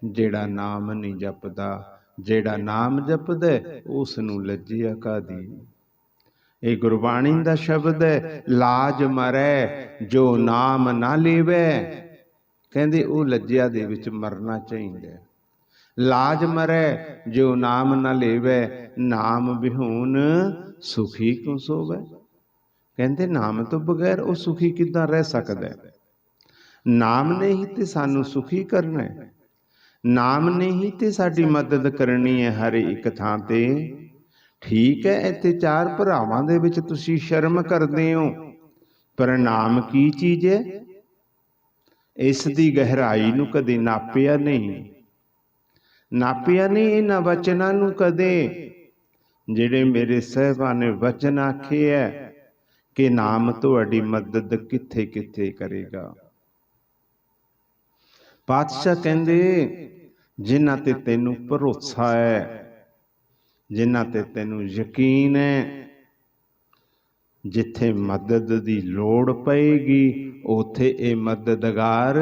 Speaker 1: ਜਿਹੜਾ ਨਾਮ ਨਹੀਂ ਜਪਦਾ। ਜਿਹੜਾ ਨਾਮ ਜਪਦਾ ਉਸ ਨੂੰ ਲੱਜਿਆ ਕਾਹਦੀ। ਇਹ ਗੁਰਬਾਣੀ ਦਾ ਸ਼ਬਦ ਹੈ, ਲਾਜ ਮਰੈ ਜੋ ਨਾਮ ਨਾ ਲੇਵੈ। ਕਹਿੰਦੇ ਉਹ ਲੱਜਿਆ ਦੇ ਵਿੱਚ ਮਰਨਾ ਚਾਹੀਦਾ। ਲਾਜ ਮਰੈ ਜੋ ਨਾਮ ਨਾ ਲੇਵੈ, ਨਾਮ ਵਿਹੂਨ ਸੁਖੀ ਕਿਉ ਸੋਵੈ। ਕਹਿੰਦੇ ਨਾਮ ਤੋਂ ਬਗੈਰ ਉਹ ਸੁਖੀ ਕਿੱਦਾਂ ਰਹਿ ਸਕਦਾ? ਨਾਮ ਨੇ ਹੀ ਤੇ ਸਾਨੂੰ ਸੁਖੀ ਕਰਨਾ ਹੈ, ਨਾਮ ਨੇ ਹੀ ਤੇ ਸਾਡੀ ਮਦਦ ਕਰਨੀ ਹੈ ਹਰ ਇੱਕ ਥਾਂ ਤੇ। ਠੀਕ ਹੈ, ਇੱਥੇ ਚਾਰ ਭਰਾਵਾਂ ਦੇ ਵਿੱਚ ਤੁਸੀਂ ਸ਼ਰਮ ਕਰਦੇ ਹੋ, ਪਰ ਨਾਮ ਕੀ ਚੀਜ਼ ਹੈ? ਇਸ ਦੀ ਗਹਿਰਾਈ ਨੂੰ ਕਦੇ ਨਾਪਿਆ ਨਹੀਂ, ਨਾਪਿਆ ਨਹੀਂ ਇਹਨਾਂ ਵਚਨਾਂ ਨੂੰ ਕਦੇ। ਜਿਹੜੇ ਮੇਰੇ ਸਾਹਿਬਾਂ ਨੇ ਵਚਨ ਆਖੇ ਹੈ ਕਿ ਨਾਮ ਤੁਹਾਡੀ ਮਦਦ ਕਿੱਥੇ ਕਿੱਥੇ ਕਰੇਗਾ। ਪਾਤਸ਼ਾਹ ਕਹਿੰਦੇ ਜਿਨ੍ਹਾਂ ਤੇ ਤੈਨੂੰ ਭਰੋਸਾ ਹੈ, ਜਿਨ੍ਹਾਂ ਤੇ ਤੈਨੂੰ ਯਕੀਨ ਹੈ, ਜਿੱਥੇ ਮਦਦ ਦੀ ਲੋੜ ਪਏਗੀ ਉੱਥੇ ਇਹ ਮਦਦਗਾਰ,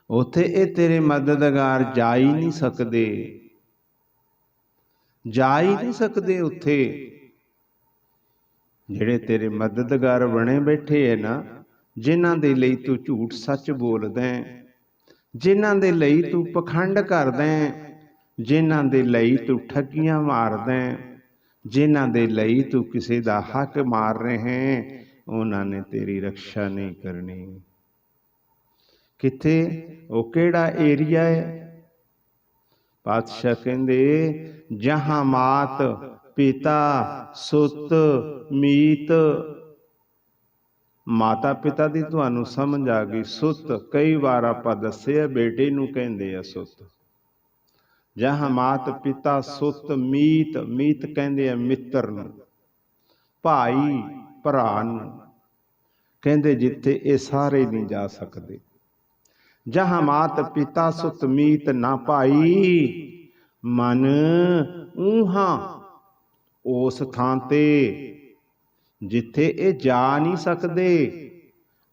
Speaker 1: ਉੱਥੇ ਇਹ ਤੇਰੇ ਮਦਦਗਾਰ ਜਾ ਹੀ ਨਹੀਂ ਸਕਦੇ, ਜਾ ਹੀ ਨਹੀਂ ਸਕਦੇ। ਉੱਥੇ ਜਿਹੜੇ ਤੇਰੇ ਮਦਦਗਾਰ ਬਣੇ ਬੈਠੇ ਹੈ ਨਾ, ਜਿਨ੍ਹਾਂ ਦੇ ਲਈ ਤੂੰ ਝੂਠ ਸੱਚ ਬੋਲਦਾ, ਜਿਨ੍ਹਾਂ ਦੇ ਲਈ ਤੂੰ ਪਖੰਡ ਕਰਦਾ, ਜਿਨ੍ਹਾਂ ਦੇ ਲਈ ਤੂੰ ਠੱਗੀਆਂ ਮਾਰਦਾ, ਜਿਨ੍ਹਾਂ ਦੇ ਲਈ ਤੂੰ ਕਿਸੇ ਦਾ ਹੱਕ ਮਾਰ ਰਹੇ, ਉਹਨਾਂ ਨੇ ਤੇਰੀ ਰੱਖਿਆ ਨਹੀਂ ਕਰਨੀ। ਕਿੱਥੇ? ਉਹ ਕਿਹੜਾ ਏਰੀਆ ਹੈ? ਪਾਤਸ਼ਾਹ ਕਹਿੰਦੇ ਜਹਾਂ ਮਾਤ ਪਿਤਾ ਸੁੱਤ ਮੀਤ। ਮਾਤਾ ਪਿਤਾ ਦੀ ਤੁਹਾਨੂੰ ਸਮਝ ਆ ਗਈ। ਸੁੱਤ ਕਈ ਵਾਰ ਆਪਾਂ ਦੱਸਿਆ ਬੇਟੇ ਨੂੰ ਕਹਿੰਦੇ ਆ ਸੁੱਤ। ਜਹਾਂ ਮਾਤ ਪਿਤਾ ਸੁੱਤ ਮੀਤ, ਮੀਤ ਕਹਿੰਦੇ ਆ ਮਿੱਤਰ ਨੂੰ, ਭਾਈ ਭਰਾ ਨੂੰ। ਕਹਿੰਦੇ ਜਿੱਥੇ ਇਹ ਸਾਰੇ ਨਹੀਂ ਜਾ ਸਕਦੇ। ਜਹਾਂ ਮਾਤ ਪਿਤਾ ਸੁੱਤ ਮੀਤ ਨਾ ਭਾਈ, ਮਨ ਊਹਾਂ ਉਸ ਥਾਂ ਤੇ ਜਿੱਥੇ ਇਹ ਜਾ ਨਹੀਂ ਸਕਦੇ।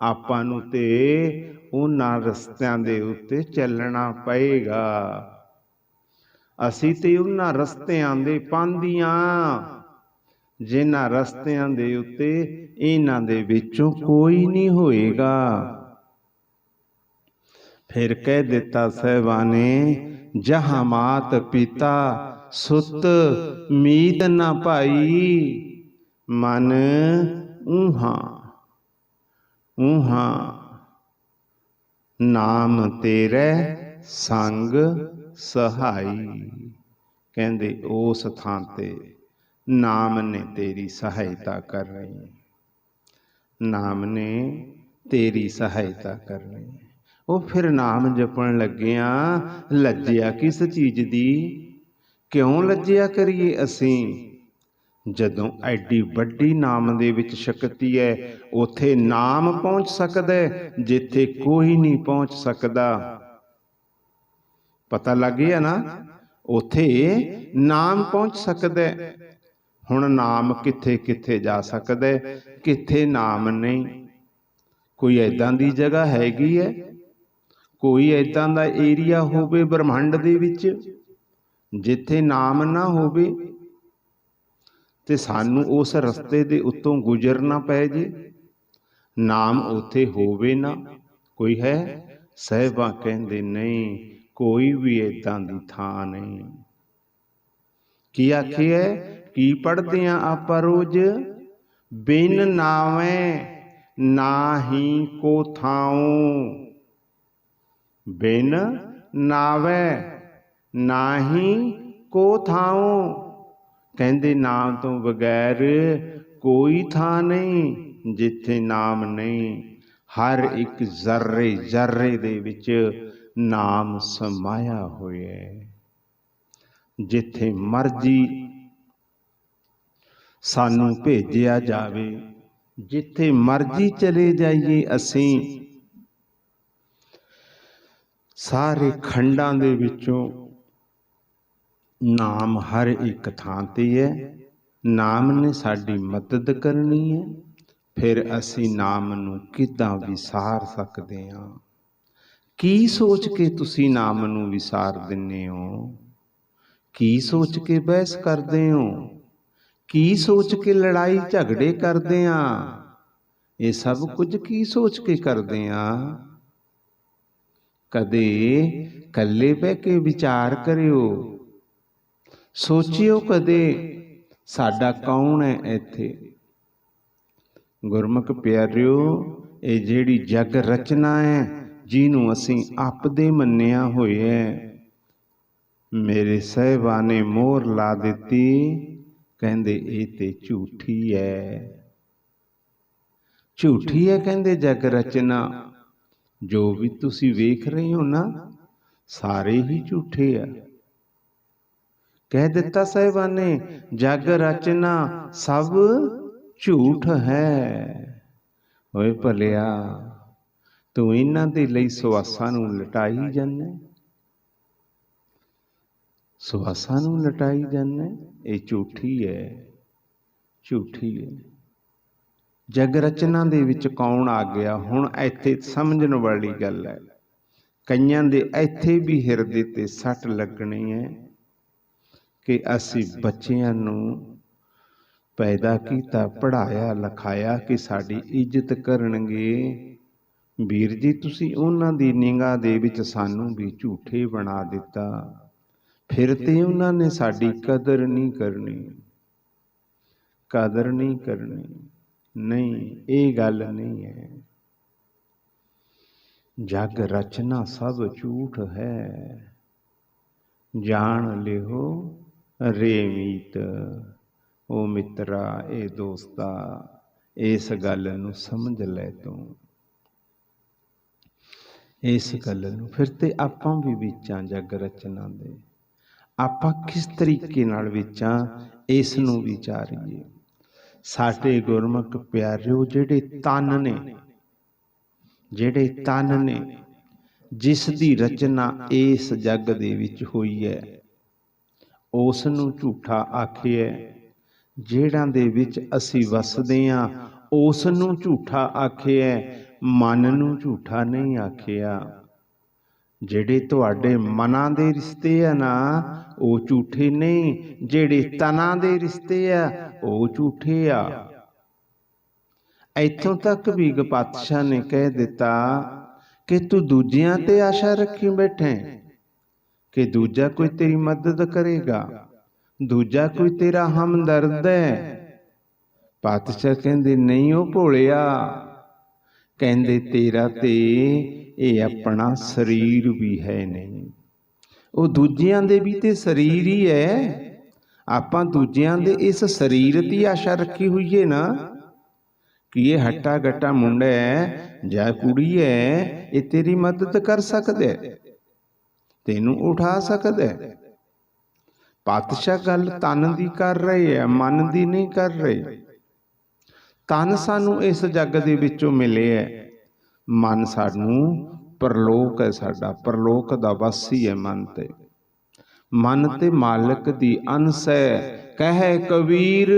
Speaker 1: ਆਪਾਂ ਨੂੰ ਤੇ ਉਹਨਾਂ ਰਸਤਿਆਂ ਦੇ ਉੱਤੇ ਚੱਲਣਾ ਪਏਗਾ। ਅਸੀਂ ਤੇ ਉਹਨਾਂ ਰਸਤਿਆਂ ਦੇ ਪਾਂਧੀਆਂ, ਜਿਨ੍ਹਾਂ ਰਸਤਿਆਂ ਦੇ ਉੱਤੇ ਇਹਨਾਂ ਦੇ ਵਿੱਚੋਂ ਕੋਈ ਨਹੀਂ ਹੋਏਗਾ। ਫਿਰ ਕਹਿ ਦਿੱਤਾ ਸਾਹਿਬਾਂ ਨੇ ਜਹਾਂ ਮਾਤ ਪਿਤਾ ਸੁੱਤ ਮੀਤ ਨਾ ਭਾਈ, ਮਨ ਊਹਾਂ ਊਹਾਂ ਨਾਮ ਤੇਰੇ ਸੰਗ ਸਹਾਈ। ਕਹਿੰਦੇ ਉਸ ਥਾਂ ਤੇ ਨਾਮ ਨੇ ਤੇਰੀ ਸਹਾਇਤਾ ਕਰਨੀ, ਨਾਮ ਨੇ ਤੇਰੀ ਸਹਾਇਤਾ ਕਰਨੀ। ਉਹ ਫਿਰ ਨਾਮ ਜਪਣ ਲੱਗਿਆ ਲੱਜਿਆ ਕਿਸ ਚੀਜ਼ ਦੀ? ਕਿਉਂ ਲੱਜਿਆ ਕਰੀਏ ਅਸੀਂ? ਜਦੋਂ ਐਡੀ ਵੱਡੀ ਨਾਮ ਦੇ ਵਿੱਚ ਸ਼ਕਤੀ ਹੈ, ਉੱਥੇ ਨਾਮ ਪਹੁੰਚ ਸਕਦਾ ਜਿੱਥੇ ਕੋਈ ਨਹੀਂ ਪਹੁੰਚ ਸਕਦਾ। ਪਤਾ ਲੱਗ ਗਿਆ ਨਾ? ਉੱਥੇ ਨਾਮ ਪਹੁੰਚ ਸਕਦਾ। ਹੁਣ ਨਾਮ ਕਿੱਥੇ ਕਿੱਥੇ ਜਾ ਸਕਦਾ, ਕਿੱਥੇ ਨਾਮ ਨਹੀਂ? ਕੋਈ ਏਦਾਂ ਦੀ ਜਗ੍ਹਾ ਹੈਗੀ ਹੈ, ਕੋਈ ਏਦਾਂ ਦਾ ਏਰੀਆ ਹੋਵੇ ਬ੍ਰਹਮੰਡ ਦੇ ਵਿੱਚ ਜਿੱਥੇ ਨਾਮ ਨਾ ਹੋਵੇ ਤੇ ਸਾਨੂੰ ਉਸ ਰਸਤੇ ਦੇ ਉੱਤੋਂ ਗੁਜ਼ਰਨਾ ਪੈ ਜੇ? ਨਾਮ ਉੱਥੇ ਹੋਵੇ ਨਾ। ਕੋਈ ਹੈ? ਸਾਹਿਬਾਂ ਕਹਿੰਦੇ ਨਹੀਂ, ਕੋਈ ਵੀ ਏਦਾਂ ਦੀ ਥਾਂ ਨਹੀਂ। ਕੀ ਆਖਿਆ, ਕੀ ਪੜ੍ਹਦੇ ਹਾਂ ਆਪਾਂ ਰੋਜ਼, ਬਿਨ ਨਾਵੇਂ ਨਾਹੀ ਕੋ ਥਾਉ, ਬਿਨ ਨਾਵੇਂ ਨਾਹੀ ਕੋ ਥਾਉ। ਕਹਿੰਦੇ ਨਾਮ ਤੋਂ ਬਗੈਰ ਕੋਈ ਥਾਂ ਨਹੀਂ ਜਿੱਥੇ ਨਾਮ ਨਹੀਂ। ਹਰ ਇੱਕ ਜ਼ਰਰੇ ਜ਼ਰਰੇ ਦੇ ਵਿੱਚ ਨਾਮ ਸਮਾਇਆ ਹੋਇਆ ਹੈ। ਜਿੱਥੇ ਮਰਜ਼ੀ ਸਾਨੂੰ ਭੇਜਿਆ ਜਾਵੇ, ਜਿੱਥੇ ਮਰਜ਼ੀ ਚਲੇ ਜਾਈਏ ਅਸੀਂ, ਸਾਰੇ ਖੰਡਾਂ ਦੇ ਵਿੱਚੋਂ ਨਾਮ ਹਰ ਇੱਕ ਥਾਂ ਤੇ ਹੈ। ਨਾਮ ਨੇ ਸਾਡੀ ਮਦਦ ਕਰਨੀ ਹੈ। ਫਿਰ ਅਸੀਂ ਨਾਮ ਨੂੰ ਕਿੱਦਾਂ ਵਿਸਾਰ ਸਕਦੇ ਹਾਂ? ਕੀ ਸੋਚ ਕੇ ਤੁਸੀਂ ਨਾਮ ਨੂੰ ਵਿਸਾਰ ਦਿੰਦੇ ਹੋ? ਕੀ ਸੋਚ ਕੇ ਬਹਿਸ ਕਰਦੇ ਹੋ? ਕੀ ਸੋਚ ਕੇ ਲੜਾਈ ਝਗੜੇ ਕਰਦੇ ਆ? ਇਹ ਸਭ ਕੁਝ ਕੀ ਸੋਚ ਕੇ ਕਰਦੇ ਆ? ਕਦੇ ਇਕੱਲੇ ਬਹਿ ਕੇ ਵਿਚਾਰ ਕਰਿਓ, ਸੋਚਿਓ ਕਦੇ ਸਾਡਾ ਕੌਣ ਹੈ ਇੱਥੇ। ਗੁਰਮੁਖ ਪਿਆਰਿਓ, ਇਹ ਜਿਹੜੀ ਜਗ ਰਚਨਾ ਹੈ, ਜਿਹਨੂੰ ਅਸੀਂ ਆਪਦੇ ਮੰਨਿਆ ਹੋਇਆ ਹੈ, ਮੇਰੇ ਸਾਹਿਬਾਂ ਨੇ ਮੋਹਰ ਲਾ ਦਿੱਤੀ, ਕਹਿੰਦੇ ਇਹ ਤੇ ਝੂਠੀ ਹੈ। ਝੂਠੀ ਹੈ ਕਹਿੰਦੇ ਜਗ ਰਚਨਾ। ਜੋ ਵੀ ਤੁਸੀਂ ਵੇਖ ਰਹੇ ਹੋ ਨਾ, ਸਾਰੇ ਹੀ ਝੂਠੇ ਆ। ਕਹਿ ਦਿੱਤਾ ਸਾਹਿਬਾਂ ਨੇ, ਜਗ ਰਚਨਾ ਸਭ ਝੂਠ ਹੈ। ਓਏ ਭਲਿਆ, ਤੂੰ ਇਹਨਾਂ ਦੇ ਲਈ ਸੁਆਸਾਂ ਨੂੰ ਲਟਾਈ ਜਾਂਦਾ, ਸੁਆਸਾਂ ਨੂੰ ਲਟਾਈ ਜਾਂਦਾ। ਇਹ ਝੂਠੀ ਹੈ, ਝੂਠੀ ਹੈ। ਜਗ ਰਚਨਾ ਦੇ ਵਿੱਚ ਕੌਣ ਆ ਗਿਆ? ਹੁਣ ਇੱਥੇ ਸਮਝਣ ਵਾਲੀ ਗੱਲ ਹੈ। ਕਈਆਂ ਦੇ ਇੱਥੇ ਵੀ ਹਿਰਦੇ ਤੇ ਸੱਟ ਲੱਗਣੀ ਹੈ ਕਿ ਅਸੀਂ ਬੱਚਿਆਂ ਨੂੰ ਪੈਦਾ ਕੀਤਾ, ਪੜ੍ਹਾਇਆ ਲਿਖਾਇਆ ਕਿ ਸਾਡੀ ਇੱਜ਼ਤ ਕਰਨਗੇ। ਵੀਰ ਜੀ, ਤੁਸੀਂ ਉਹਨਾਂ ਦੀ ਨਿਗਾਹ ਦੇ ਵਿੱਚ ਸਾਨੂੰ ਵੀ ਝੂਠੇ ਬਣਾ ਦਿੱਤਾ। ਫਿਰ ਤੇ ਉਹਨਾਂ ਨੇ ਸਾਡੀ ਕਦਰ ਨਹੀਂ ਕਰਨੀ, ਕਦਰ ਨਹੀਂ ਕਰਨੀ। ਨਹੀਂ, ਇਹ ਗੱਲ ਨਹੀਂ ਹੈ। ਜਗ ਰਚਨਾ ਸਭ ਝੂਠ ਹੈ, ਜਾਣ ਲਿਓ ਰੇ ਮੀਤ। ਉਹ ਮਿੱਤਰਾ, ਇਹ ਦੋਸਤਾ, ਇਸ ਗੱਲ ਨੂੰ ਸਮਝ ਲੈ ਤੂੰ, ਇਸ ਗੱਲ ਨੂੰ। ਫਿਰ ਤੇ ਆਪਾਂ ਵੀ ਵਿਚਾਂ ਜਗ ਰਚਨਾ ਦੇ, ਆਪਾਂ ਕਿਸ ਤਰੀਕੇ ਨਾਲ ਵਿਚਾਂ, ਇਸ ਨੂੰ ਵਿਚਾਰੀਏ। ਸਾਡੇ ਗੁਰਮੁਖ ਪਿਆਰਿਓ, ਜਿਹੜੇ ਤਨ ਨੇ, ਜਿਹੜੇ ਤਨ ਨੇ, ਜਿਸ ਦੀ ਰਚਨਾ ਇਸ ਜੱਗ ਦੇ ਵਿੱਚ ਹੋਈ ਹੈ, ਉਸ ਨੂੰ ਝੂਠਾ ਆਖਿਆ। ਜਿਹੜਾਂ ਦੇ ਵਿੱਚ ਅਸੀਂ ਵਸਦੇ ਹਾਂ, ਉਸ ਨੂੰ ਝੂਠਾ ਆਖਿਆ, ਮਨ ਨੂੰ ਝੂਠਾ ਨਹੀਂ ਆਖਿਆ। ਜਿਹੜੇ ਤੁਹਾਡੇ ਮਨਾਂ ਦੇ ਰਿਸ਼ਤੇ ਆ ਨਾ, ਉਹ ਝੂਠੇ ਨਹੀਂ। ਜਿਹੜੇ ਤਨਾਂ ਦੇ ਰਿਸ਼ਤੇ ਆ, ਉਹ ਝੂਠੇ ਆ। ਇੱਥੋਂ ਤੱਕ ਵੀ ਪਾਤਸ਼ਾਹ ਨੇ ਕਹਿ ਦਿੱਤਾ ਕਿ ਤੂੰ ਦੂਜਿਆਂ ਤੇ ਆਸ਼ਾ ਰੱਖੀ ਬੈਠੇ ਕਿ ਦੂਜਾ ਕੋਈ ਤੇਰੀ ਮਦਦ ਕਰੇਗਾ, ਦੂਜਾ ਕੋਈ ਤੇਰਾ ਹਮਦਰਦ ਹੈ। ਪਾਤਸ਼ਾਹ ਕਹਿੰਦੇ ਨਹੀਂ ਉਹ ਭੋਲਿਆ, ਕਹਿੰਦੇ ਤੇਰਾ ਤੇ ਇਹ ਆਪਣਾ ਸਰੀਰ ਵੀ ਹੈ ਨਹੀਂ। ਉਹ ਦੂਜਿਆਂ ਦੇ ਵੀ ਤੇ ਸਰੀਰ ਹੀ ਹੈ। ਆਪਾਂ ਦੂਜਿਆਂ ਦੇ ਇਸ ਸਰੀਰ ਦੀ ਆਸ਼ਾ ਰੱਖੀ ਹੋਈ ਹੈ ਨਾ, ਕਿ ਇਹ ਹੱਟਾ ਗੱਟਾ ਮੁੰਡਾ ਹੈ ਜਾਂ ਕੁੜੀ ਹੈ, ਇਹ ਤੇਰੀ ਮਦਦ ਕਰ ਸਕਦਾ, ਤੈਨੂੰ ਉਠਾ ਸਕਦਾ। ਪਾਤਸ਼ਾਹ ਗੱਲ ਤਨ ਦੀ ਕਰ ਰਹੇ ਆ, ਮਨ ਦੀ ਨਹੀਂ ਕਰ ਰਹੇ। ਤਨ ਸਾਨੂੰ ਇਸ ਜੱਗ ਦੇ ਵਿੱਚੋਂ ਮਿਲੇ ਹੈ, ਮਨ ਸਾਨੂੰ ਪਰਲੋਕ ਹੈ, ਸਾਡਾ ਪਰਲੋਕ ਦਾ ਵਾਸੀ ਹੈ ਮਨ ਤੇ। ਮਨ ਤੇ ਮਾਲਕ ਦੀ ਅੰਸ਼ ਹੈ। ਕਹੇ ਕਬੀਰ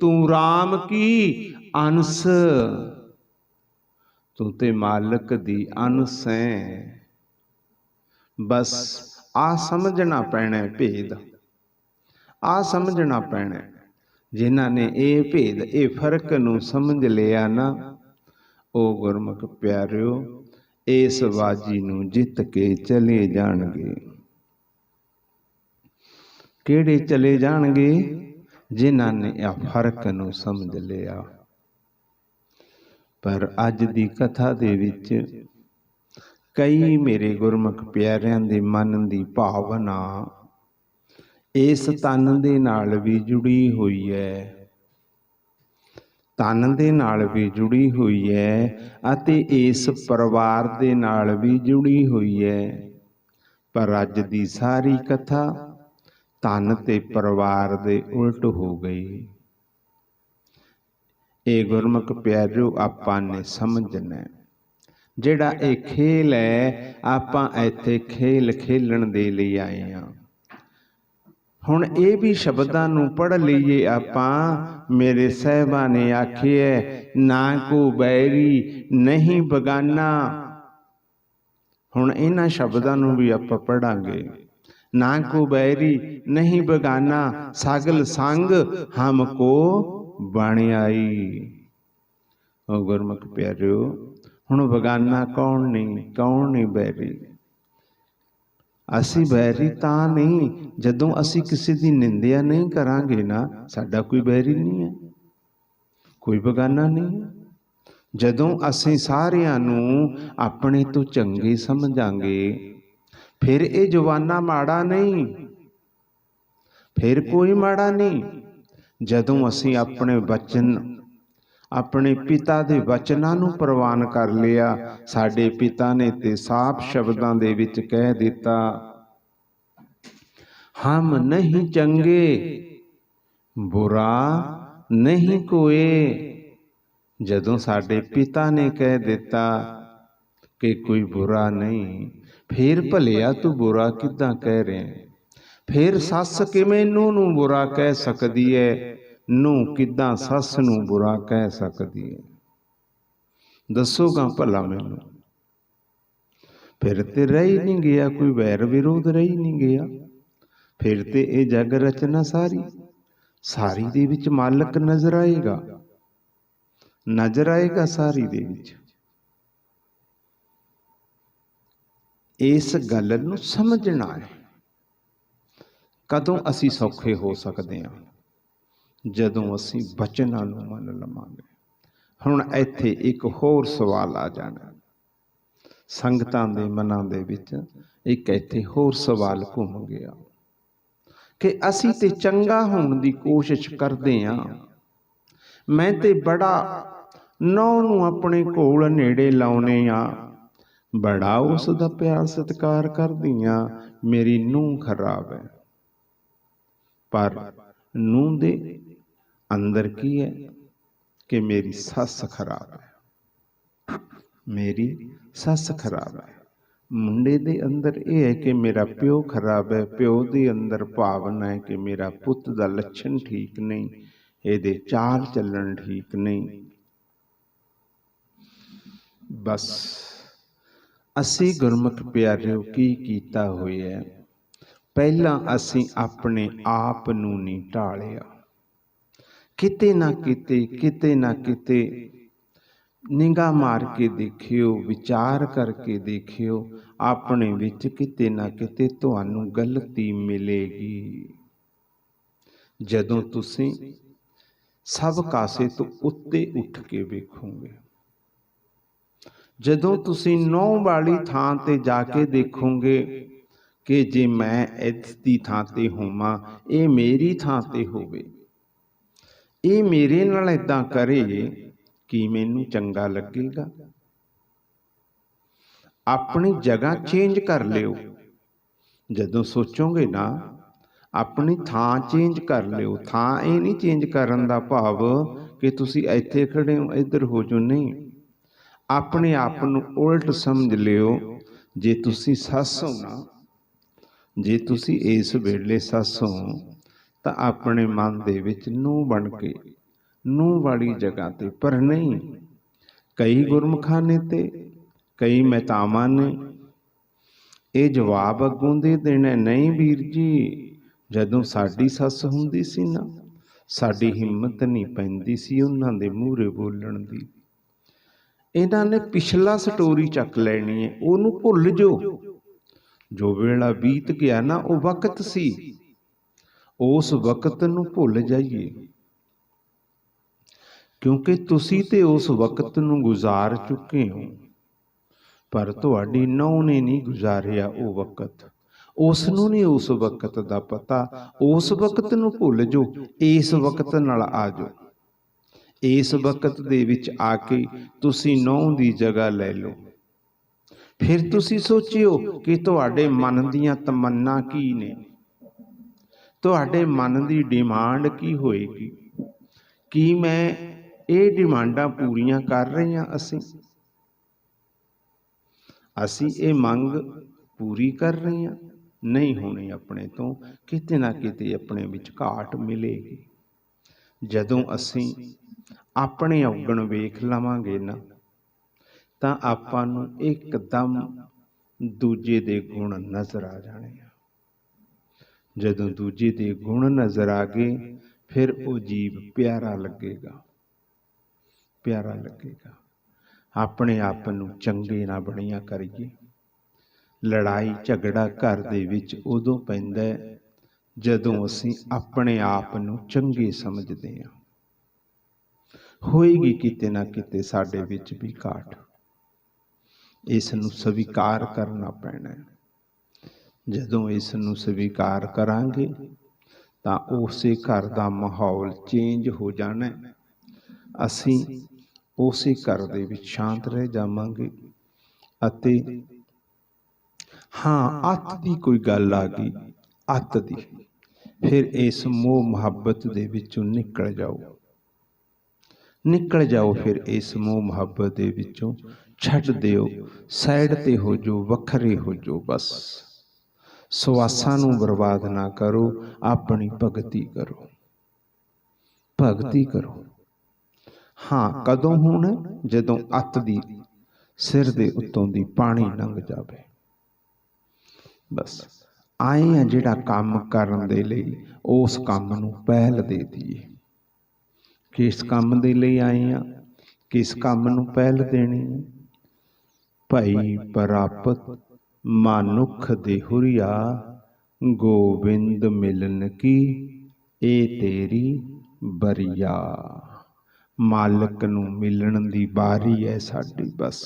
Speaker 1: ਤੂੰ ਰਾਮ ਕੀ ਅੰਸ਼, ਤੂੰ ਤੇ ਮਾਲਕ ਦੀ ਅੰਸ਼ ਹੈ। ਬਸ ਆ ਸਮਝਣਾ ਪੈਣਾ ਭੇਦ, ਆ ਸਮਝਣਾ ਪੈਣਾ। ਜਿਨ੍ਹਾਂ ਨੇ ਇਹ ਭੇਦ, ਇਹ ਫਰਕ ਨੂੰ ਸਮਝ ਲਿਆ ਨਾ, ਉਹ ਗੁਰਮੁਖ ਪਿਆਰਿਓ ਇਸ ਬਾਜੀ ਨੂੰ ਜਿੱਤ ਕੇ ਚਲੇ ਜਾਣਗੇ। ਕਿਹੜੇ ਚਲੇ ਜਾਣਗੇ? ਜਿਨ੍ਹਾਂ ਨੇ ਇਹ ਫਰਕ ਨੂੰ ਸਮਝ ਲਿਆ। ਪਰ ਅੱਜ ਦੀ ਕਥਾ ਦੇ ਵਿੱਚ ਕਈ ਮੇਰੇ ਗੁਰਮੁਖ ਪਿਆਰਿਆਂ ਦੇ ਮਨ ਦੀ ਭਾਵਨਾ ਇਸ ਤਨ ਦੇ ਨਾਲ ਵੀ ਜੁੜੀ ਹੋਈ ਹੈ, ਤਨ ਦੇ ਨਾਲ ਵੀ ਜੁੜੀ ਹੋਈ ਹੈ ਅਤੇ ਇਸ ਪਰਿਵਾਰ ਦੇ ਨਾਲ ਵੀ ਜੁੜੀ ਹੋਈ ਹੈ। ਪਰ ਅੱਜ ਦੀ ਸਾਰੀ ਕਥਾ ਤਨ ਤੇ ਪਰਿਵਾਰ ਦੇ ਉਲਟ ਹੋ ਗਈ। ਇਹ ਗੁਰਮੁਖ ਪਿਆਰਿਓ ਆਪਾਂ ਨੇ ਸਮਝਣਾ, ਜਿਹੜਾ ਇਹ ਖੇਲ ਹੈ ਆਪਾਂ ਇੱਥੇ ਖੇਲ ਖੇਲਣ ਦੇ ਲਈ ਆਏ ਹਾਂ। ਹੁਣ ਇਹ ਵੀ ਸ਼ਬਦਾਂ ਨੂੰ ਪੜ੍ਹ ਲਈਏ ਆਪਾਂ। ਮੇਰੇ ਸਾਹਿਬਾਂ ਨੇ ਆਖਿਆ, ਨਾ ਕੋ ਬੈਰੀ ਨਹੀਂ ਬਗਾਨਾ। ਹੁਣ ਇਹਨਾਂ ਸ਼ਬਦਾਂ ਨੂੰ ਵੀ ਆਪਾਂ ਪੜਾਂਗੇ। ਨਾ ਕੋ ਬੈਰੀ ਨਹੀਂ ਬਗਾਨਾ, ਸਗਲ ਸੰਗ ਹਮਕੋ ਬਣ ਆਈ। ਉਹ ਗੁਰਮੁਖ ਪਿਆਰਿਓ, ਹੁਣ ਬਗਾਨਾ ਕੌਣ ਨਹੀਂ ਬੈਰੀ। ਅਸੀਂ ਬੈਰੀ ਤਾਂ ਨਹੀਂ ਜਦੋਂ ਅਸੀਂ ਕਿਸੇ ਦੀ ਨਿੰਦਿਆ ਨਹੀਂ ਕਰਾਂਗੇ ਨਾ, ਸਾਡਾ ਕੋਈ ਬੈਰੀ ਨਹੀਂ ਹੈ, ਕੋਈ ਬਗਾਨਾ ਨਹੀਂ ਹੈ। ਜਦੋਂ ਅਸੀਂ ਸਾਰਿਆਂ ਨੂੰ ਆਪਣੇ ਤੋਂ ਚੰਗੇ ਸਮਝਾਂਗੇ, ਫਿਰ ਇਹ ਜਵਾਨਾ ਮਾੜਾ ਨਹੀਂ, ਫਿਰ ਕੋਈ ਮਾੜਾ ਨਹੀਂ। ਜਦੋਂ ਅਸੀਂ ਆਪਣੇ ਵਚਨ, ਆਪਣੇ ਪਿਤਾ ਦੇ ਵਚਨਾਂ ਨੂੰ ਪ੍ਰਵਾਨ ਕਰ ਲਿਆ। ਸਾਡੇ ਪਿਤਾ ਨੇ ਤੇ ਸਾਫ਼ ਸ਼ਬਦਾਂ ਦੇ ਵਿੱਚ ਕਹਿ ਦਿੱਤਾ, ਹਮ ਨਹੀਂ ਚੰਗੇ ਬੁਰਾ ਨਹੀਂ ਕੋਏ। ਜਦੋਂ ਸਾਡੇ ਪਿਤਾ ਨੇ ਕਹਿ ਦਿੱਤਾ ਕਿ ਕੋਈ ਬੁਰਾ ਨਹੀਂ, ਫਿਰ ਭਲਿਆ ਤੂੰ ਬੁਰਾ ਕਿੱਦਾਂ ਕਹਿ ਰਿਹਾ? ਫਿਰ ਸੱਸ ਕਿਵੇਂ ਨੂੰਹ ਨੂੰ ਬੁਰਾ ਕਹਿ ਸਕਦੀ ਹੈ? ਨੂੰਹ ਕਿੱਦਾਂ ਸੱਸ ਨੂੰ ਬੁਰਾ ਕਹਿ ਸਕਦੀ ਹੈ? ਦੱਸੋਗਾ ਭਲਾ ਮੈਨੂੰ। ਫਿਰ ਤੇ ਰਹਿ ਨਹੀਂ ਗਿਆ ਕੋਈ ਵੈਰ ਵਿਰੋਧ, ਰਹਿ ਨਹੀਂ ਗਿਆ। ਫਿਰ ਤੇ ਇਹ ਜਗ ਰਚਨਾ ਸਾਰੀ ਦੇ ਵਿੱਚ ਮਾਲਕ ਨਜ਼ਰ ਆਏਗਾ ਸਾਰੀ ਦੇ ਵਿੱਚ। ਇਸ ਗੱਲ ਨੂੰ ਸਮਝਣਾ ਹੈ। ਕਦੋਂ ਅਸੀਂ ਸੌਖੇ ਹੋ ਸਕਦੇ ਹਾਂ? ਜਦੋਂ ਅਸੀਂ ਬਚਨਾਂ ਨੂੰ ਮੰਨ ਲਵਾਂਗੇ। ਹੁਣ ਇੱਥੇ ਇੱਕ ਹੋਰ ਸਵਾਲ ਆ ਜਾਣਾ, ਸੰਗਤਾਂ ਦੇ ਮਨਾਂ ਦੇ ਵਿੱਚ ਇੱਕ ਇੱਥੇ ਹੋਰ ਸਵਾਲ ਘੁੰਮ ਗਿਆ ਕਿ ਅਸੀਂ ਤੇ ਚੰਗਾ ਹੋਣ ਦੀ ਕੋਸ਼ਿਸ਼ ਕਰਦੇ ਹਾਂ। ਮੈਂ ਤੇ ਬੜਾ ਨਹੁੰ ਨੂੰ ਆਪਣੇ ਕੋਲ ਨੇੜੇ ਲਾਉਨੇ ਆ, ਬੜਾ ਉਸ ਦਾ ਪਿਆਰ ਸਤਿਕਾਰ ਕਰਦੀ ਆ, ਮੇਰੀ ਨੂੰਹ ਖਰਾਬ ਹੈ। ਪਰ ਨੂੰਹ ਦੇ ਅੰਦਰ ਕੀ ਹੈ ਕਿ ਮੇਰੀ ਸੱਸ ਖਰਾਬ ਹੈ, ਮੇਰੀ ਸੱਸ ਖਰਾਬ ਹੈ। ਮੁੰਡੇ ਦੇ ਅੰਦਰ ਇਹ ਹੈ ਕਿ ਮੇਰਾ ਪਿਓ ਖਰਾਬ ਹੈ। ਪਿਓ ਦੇ ਅੰਦਰ ਭਾਵਨਾ ਹੈ ਕਿ ਮੇਰਾ ਪੁੱਤ ਦਾ ਲੱਛਣ ਠੀਕ ਨਹੀਂ, ਇਹਦੇ ਚਾਲ ਚੱਲਣ ਠੀਕ ਨਹੀਂ। ਬਸ ਅਸੀਂ ਗੁਰਮੁਖ ਪਿਆਰਿਓ ਕੀ ਕੀਤਾ ਹੋਇਆ? ਪਹਿਲਾਂ ਅਸੀਂ ਆਪਣੇ ਆਪ ਨੂੰ ਨਹੀਂ ਢਾਲਿਆ। ਕਿਤੇ ਨਾ ਕਿਤੇ ਨਿਗਾਹ ਮਾਰ ਕੇ ਦੇਖਿਓ, ਵਿਚਾਰ ਕਰਕੇ ਦੇਖਿਓ, ਆਪਣੇ ਵਿੱਚ ਕਿਤੇ ਨਾ ਕਿਤੇ ਤੁਹਾਨੂੰ ਗਲਤੀ ਮਿਲੇਗੀ। ਜਦੋਂ ਤੁਸੀਂ ਸਭ ਕਾਸੇ ਤੋਂ ਉੱਤੇ ਉੱਠ ਕੇ ਵੇਖੋਗੇ, ਜਦੋਂ ਤੁਸੀਂ ਨਹੁੰ ਵਾਲੀ ਥਾਂ ਤੇ ਜਾ ਕੇ ਦੇਖੋਗੇ ਕਿ ਜੇ ਮੈਂ ਇਸ ਦੀ ਥਾਂ ਤੇ ਹੋਵਾਂ, ਇਹ ਮੇਰੀ ਥਾਂ ਤੇ ਹੋਵੇ, ਇਹ ਮੇਰੇ ਨਾਲ ਏਦਾਂ ਕਰੇ, ਕੀ ਮੈਨੂੰ ਚੰਗਾ ਲੱਗੇਗਾ? ਆਪਣੀ ਜਗ੍ਹਾ ਚੇਂਜ ਕਰ ਲਿਓ। ਜਦੋਂ ਸੋਚੋਗੇ ਨਾ, ਆਪਣੀ ਥਾਂ ਚੇਂਜ ਕਰ ਲਿਓ। ਥਾਂ ਇਹ ਨਹੀਂ ਚੇਂਜ ਕਰਨ ਦਾ ਭਾਵ ਕਿ ਤੁਸੀਂ ਇੱਥੇ ਖੜੇ ਹੋ ਇੱਧਰ ਹੋ ਜਾਓ, ਨਹੀਂ। ਆਪਣੇ ਆਪ ਨੂੰ ਉਲਟ ਸਮਝ ਲਿਓ। ਜੇ ਤੁਸੀਂ ਸੱਸ ਹੋ ਨਾ, ਜੇ ਤੁਸੀਂ ਇਸ ਵੇਲੇ ਸੱਸ ਹੋ, ਤਾਂ ਆਪਣੇ ਮਨ ਦੇ ਵਿੱਚ ਨੂੰਹ ਬਣ ਕੇ ਨੂੰਹ ਵਾਲੀ ਜਗ੍ਹਾ ਤੇ, ਪਰ ਨਹੀਂ। ਕਈ ਗੁਰਮੁਖਾਂ ਨੇ ਤੇ ਕਈ ਮਹਿਤਾਵਾਂ ਨੇ ਇਹ ਜਵਾਬ ਅੱਗੋਂ ਦੇ ਦੇਣਾ, ਨਹੀਂ ਵੀਰ ਜੀ, ਜਦੋਂ ਸਾਡੀ ਸੱਸ ਹੁੰਦੀ ਸੀ ਨਾ, ਸਾਡੀ ਹਿੰਮਤ ਨਹੀਂ ਪੈਂਦੀ ਸੀ ਉਹਨਾਂ ਦੇ ਮੂਹਰੇ ਬੋਲਣ ਦੀ। ਇਹਨਾਂ ਨੇ ਪਿਛਲਾ ਸਟੋਰੀ ਚੱਕ ਲੈਣੀ ਹੈ, ਉਹਨੂੰ ਭੁੱਲ ਜਾਓ। ਜੋ ਵੇਲਾ ਬੀਤ ਗਿਆ ਨਾ, ਉਹ ਵਕਤ ਸੀ, ਉਸ ਵਕਤ ਨੂੰ ਭੁੱਲ ਜਾਈਏ, ਕਿਉਂਕਿ ਤੁਸੀਂ ਤੇ ਉਸ ਵਕਤ ਨੂੰ ਗੁਜ਼ਾਰ ਚੁੱਕੇ ਹੋ, ਪਰ ਤੁਹਾਡੀ ਨੂੰਹ ਨੇ ਨਹੀਂ ਗੁਜ਼ਾਰਿਆ ਉਹ ਵਕਤ। ਉਸ ਨੂੰ ਨਹੀਂ ਉਸ ਵਕਤ ਦਾ ਪਤਾ। ਉਸ ਵਕਤ ਨੂੰ ਭੁੱਲ ਜਾਓ, ਇਸ ਵਕਤ ਨਾਲ ਆ ਜਾਓ। ਇਸ ਵਕਤ ਦੇ ਵਿੱਚ ਆ ਕੇ ਤੁਸੀਂ ਨੂੰਹ ਦੀ ਜਗ੍ਹਾ ਲੈ ਲਓ। ਫਿਰ ਤੁਸੀਂ ਸੋਚਿਓ ਕਿ ਤੁਹਾਡੇ ਮਨ ਦੀਆਂ ਤਮੰਨਾ ਕੀ ਨੇ, ਤੁਹਾਡੇ ਮਨ ਦੀ ਡਿਮਾਂਡ ਕੀ ਹੋਏਗੀ। ਕੀ ਮੈਂ ਇਹ ਡਿਮਾਂਡਾਂ ਪੂਰੀਆਂ ਕਰ ਰਹੇ ਹਾਂ? ਅਸੀਂ ਇਹ ਮੰਗ ਪੂਰੀ ਕਰ ਰਹੇ ਹਾਂ? ਨਹੀਂ ਹੋਣੀ। ਆਪਣੇ ਤੋਂ ਕਿਤੇ ਨਾ ਕਿਤੇ ਆਪਣੇ ਵਿੱਚ ਘਾਟ ਮਿਲੇਗੀ। ਜਦੋਂ ਅਸੀਂ ਆਪਣੇ ਔਗਣ ਵੇਖ ਲਵਾਂਗੇ ਨਾ, ਤਾਂ ਆਪਾਂ ਨੂੰ ਇੱਕਦਮ ਦੂਜੇ ਦੇ ਗੁਣ ਨਜ਼ਰ ਆ ਜਾਣੇ ਆ। ਜਦੋਂ ਦੂਜੇ ਦੇ ਗੁਣ ਨਜ਼ਰ ਆ ਗਏ, ਫਿਰ ਉਹ ਜੀਵ ਪਿਆਰਾ ਲੱਗੇਗਾ, ਪਿਆਰਾ ਲੱਗੇਗਾ। ਆਪਣੇ ਆਪ ਨੂੰ ਚੰਗੇ ਨਾ ਬਣਿਆ ਕਰੀਏ। ਲੜਾਈ ਝਗੜਾ ਘਰ ਦੇ ਵਿੱਚ ਉਦੋਂ ਪੈਂਦਾ ਜਦੋਂ ਅਸੀਂ ਆਪਣੇ ਆਪ ਨੂੰ ਚੰਗੇ ਸਮਝਦੇ ਹਾਂ। ਹੋਏਗੀ ਕਿਤੇ ਨਾ ਕਿਤੇ ਸਾਡੇ ਵਿੱਚ ਵੀ ਘਾਟ। ਇਸ ਨੂੰ ਸਵੀਕਾਰ ਕਰਨਾ ਪੈਣਾ ਹੈ। ਜਦੋਂ ਇਸ ਨੂੰ ਸਵੀਕਾਰ ਕਰਾਂਗੇ ਤਾਂ ਉਸੇ ਘਰ ਦਾ ਮਾਹੌਲ ਚੇਂਜ ਹੋ ਜਾਣਾ। ਅਸੀਂ ਉਸੇ ਘਰ ਦੇ ਵਿੱਚ ਸ਼ਾਂਤ ਰਹਿ ਜਾਵਾਂਗੇ। ਅਤੇ ਹਾਂ, ਅੱਤ ਦੀ ਕੋਈ ਗੱਲ ਆ ਗਈ, ਅੱਤ ਦੀ, ਫਿਰ ਇਸ ਮੋਹ ਮੁਹੱਬਤ ਦੇ ਵਿੱਚੋਂ ਨਿਕਲ ਜਾਓ, ਨਿਕਲ ਜਾਓ। ਫਿਰ ਇਸ ਮੋਹ ਮੁਹੱਬਤ ਦੇ ਵਿੱਚੋਂ ਛੱਡ ਦਿਓ, ਸਾਈਡ ਤੇ ਹੋ ਜਾਓ, ਵੱਖਰੇ ਹੋ ਜਾਓ। ਬਸ ਸਵਾਸਾਂ ਨੂੰ ਬਰਬਾਦ ਨਾ ਕਰੋ, ਆਪਣੀ ਭਗਤੀ ਕਰੋ, ਭਗਤੀ ਕਰੋ। ਹਾਂ, ਕਦੋਂ ਹੋਣਾ? ਜਦੋਂ ਅੱਤ ਦੀ ਸਿਰ ਦੇ ਉੱਤੋਂ ਦੀ ਪਾਣੀ ਲੰਘ ਜਾਵੇ। ਬਸ ਆਏ ਆ ਜਿਹੜਾ ਕੰਮ ਕਰਨ ਦੇ ਲਈ, ਉਸ ਕੰਮ ਨੂੰ ਪਹਿਲ ਦੇ ਦਈਏ। ਕਿਸ ਕੰਮ ਦੇ ਲਈ ਆਏ ਆ? ਕਿਸ ਕੰਮ ਨੂੰ ਪਹਿਲ ਦੇਣੀ ਹੈ? ਭਈ ਪ੍ਰਾਪਤ ਮਾਨੁਖ ਦੇ ਹੁਰੀਆ, ਗੋਬਿੰਦ ਮਿਲਨ ਕੀ ਇਹ ਤੇਰੀ ਬਰੀਆ। ਮਾਲਕ ਨੂੰ ਮਿਲਣ ਦੀ ਵਾਰੀ ਹੈ ਸਾਡੀ। ਬਸ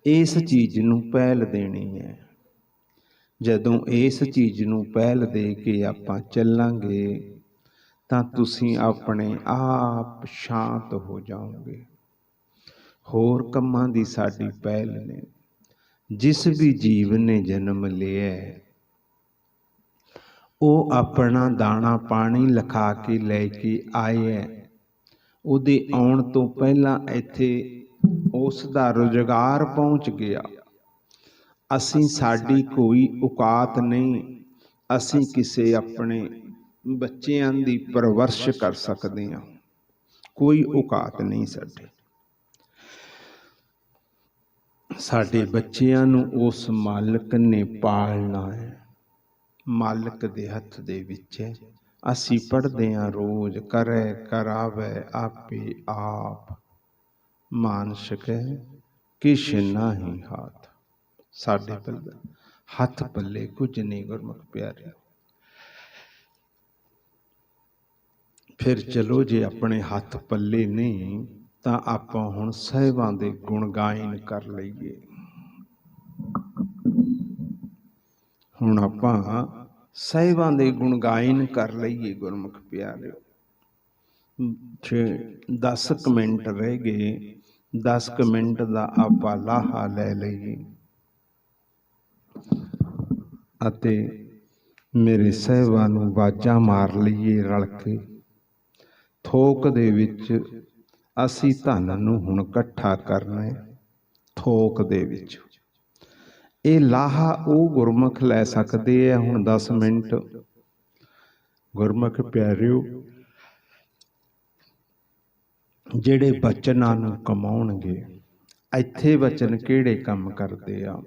Speaker 1: ਇਸ ਚੀਜ਼ ਨੂੰ ਪਹਿਲ ਦੇਣੀ ਹੈ। ਜਦੋਂ ਇਸ ਚੀਜ਼ ਨੂੰ ਪਹਿਲ ਦੇ ਕੇ ਆਪਾਂ ਚੱਲਾਂਗੇ ਤਾਂ ਤੁਸੀਂ ਆਪਣੇ ਆਪ ਸ਼ਾਂਤ ਹੋ ਜਾਓਗੇ। ਹੋਰ ਕੰਮਾਂ ਦੀ ਸਾਡੀ ਪਹਿਲ ਨੇ। ਜਿਸ ਵੀ ਜੀਵ ਨੇ ਜਨਮ ਲਿਆ, ਉਹ ਆਪਣਾ ਦਾਣਾ ਪਾਣੀ ਲਿਖਾ ਕੇ ਲੈ ਕੇ ਆਇਆ। ਉਹਦੇ ਆਉਣ ਤੋਂ ਪਹਿਲਾਂ ਇੱਥੇ ਉਸ ਦਾ ਰੁਜ਼ਗਾਰ ਪਹੁੰਚ ਗਿਆ। ਅਸੀਂ, ਸਾਡੀ ਕੋਈ ਔਕਾਤ ਨਹੀਂ। ਅਸੀਂ ਕਿਸੇ ਆਪਣੇ ਬੱਚਿਆਂ ਦੀ ਪਰਵਰਿਸ਼ ਕਰ ਸਕਦੇ ਹਾਂ, ਕੋਈ ਔਕਾਤ ਨਹੀਂ ਸਾਡੀ। ਸਾਡੇ ਬੱਚਿਆਂ ਨੂੰ ਉਸ ਮਾਲਕ ਨੇ ਪਾਲਣਾ ਹੈ। ਮਾਲਕ ਦੇ ਹੱਥ ਦੇ ਵਿੱਚ ਹੈ। ਅਸੀਂ ਪੜ੍ਹਦੇ ਹਾਂ ਰੋਜ਼, ਕਰੈ ਕਰਾਵੈ ਆਪੇ ਆਪ, ਮਾਨਸਿਕ ਹੈ ਕਿਛ ਨਾਹੀ ਹਾਥ। ਸਾਡੇ ਪੱਲੇ ਹੱਥ ਪੱਲੇ ਕੁਝ ਨਹੀਂ ਗੁਰਮੁਖ ਪਿਆਰਿਓ। ਫਿਰ ਚਲੋ, ਜੇ ਆਪਣੇ ਹੱਥ ਪੱਲੇ ਨਹੀਂ ਤਾਂ ਆਪਾਂ ਹੁਣ ਸਾਹਿਬਾਂ ਦੇ ਗੁਣ ਗਾਇਨ ਕਰ ਲਈਏ। ਹੁਣ ਆਪਾਂ ਸਾਹਿਬਾਂ ਦੇ ਗੁਣ ਗਾਇਨ ਕਰ ਲਈਏ ਗੁਰਮੁਖ ਪਿਆਰਿਓ। 10 ਮਿੰਟ ਰਹਿ ਗਏ। 10 ਮਿੰਟ ਦਾ ਆਪਾਂ ਲਾਹਾ ਲੈ ਲਈਏ ਅਤੇ ਮੇਰੇ ਸਾਹਿਬਾਂ ਨੂੰ ਆਵਾਜ਼ਾਂ ਮਾਰ ਲਈਏ ਰਲ ਕੇ। ਥੋਕ ਦੇ ਵਿੱਚ ਅਸੀਂ ਧਨ ਨੂੰ ਹੁਣ ਇਕੱਠਾ ਕਰਨਾ ਹੈ। ਥੋਕ ਦੇ ਵਿੱਚ ਇਹ ਲਾਹਾ ਉਹ ਗੁਰਮੁਖ ਲੈ ਸਕਦੇ ਆ। ਹੁਣ 10 ਮਿੰਟ ਗੁਰਮੁਖ ਪਿਆਰਿਓ ਜਿਹੜੇ ਬਚਨਾਂ ਨੂੰ ਕਮਾਉਣਗੇ। ਇੱਥੇ ਬਚਨ ਕਿਹੜੇ ਕੰਮ ਕਰਦੇ ਆ?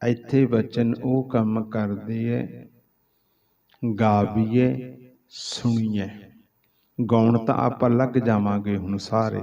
Speaker 1: ਇੱਥੇ ਬਚਨ ਉਹ ਕੰਮ ਕਰਦੇ ਹੈ, ਗਾਵੀਏ ਸੁਣੀਏ। ਗਾਉਣ ਤਾਂ ਆਪਾਂ ਲੱਗ ਜਾਵਾਂਗੇ ਹੁਣ ਸਾਰੇ,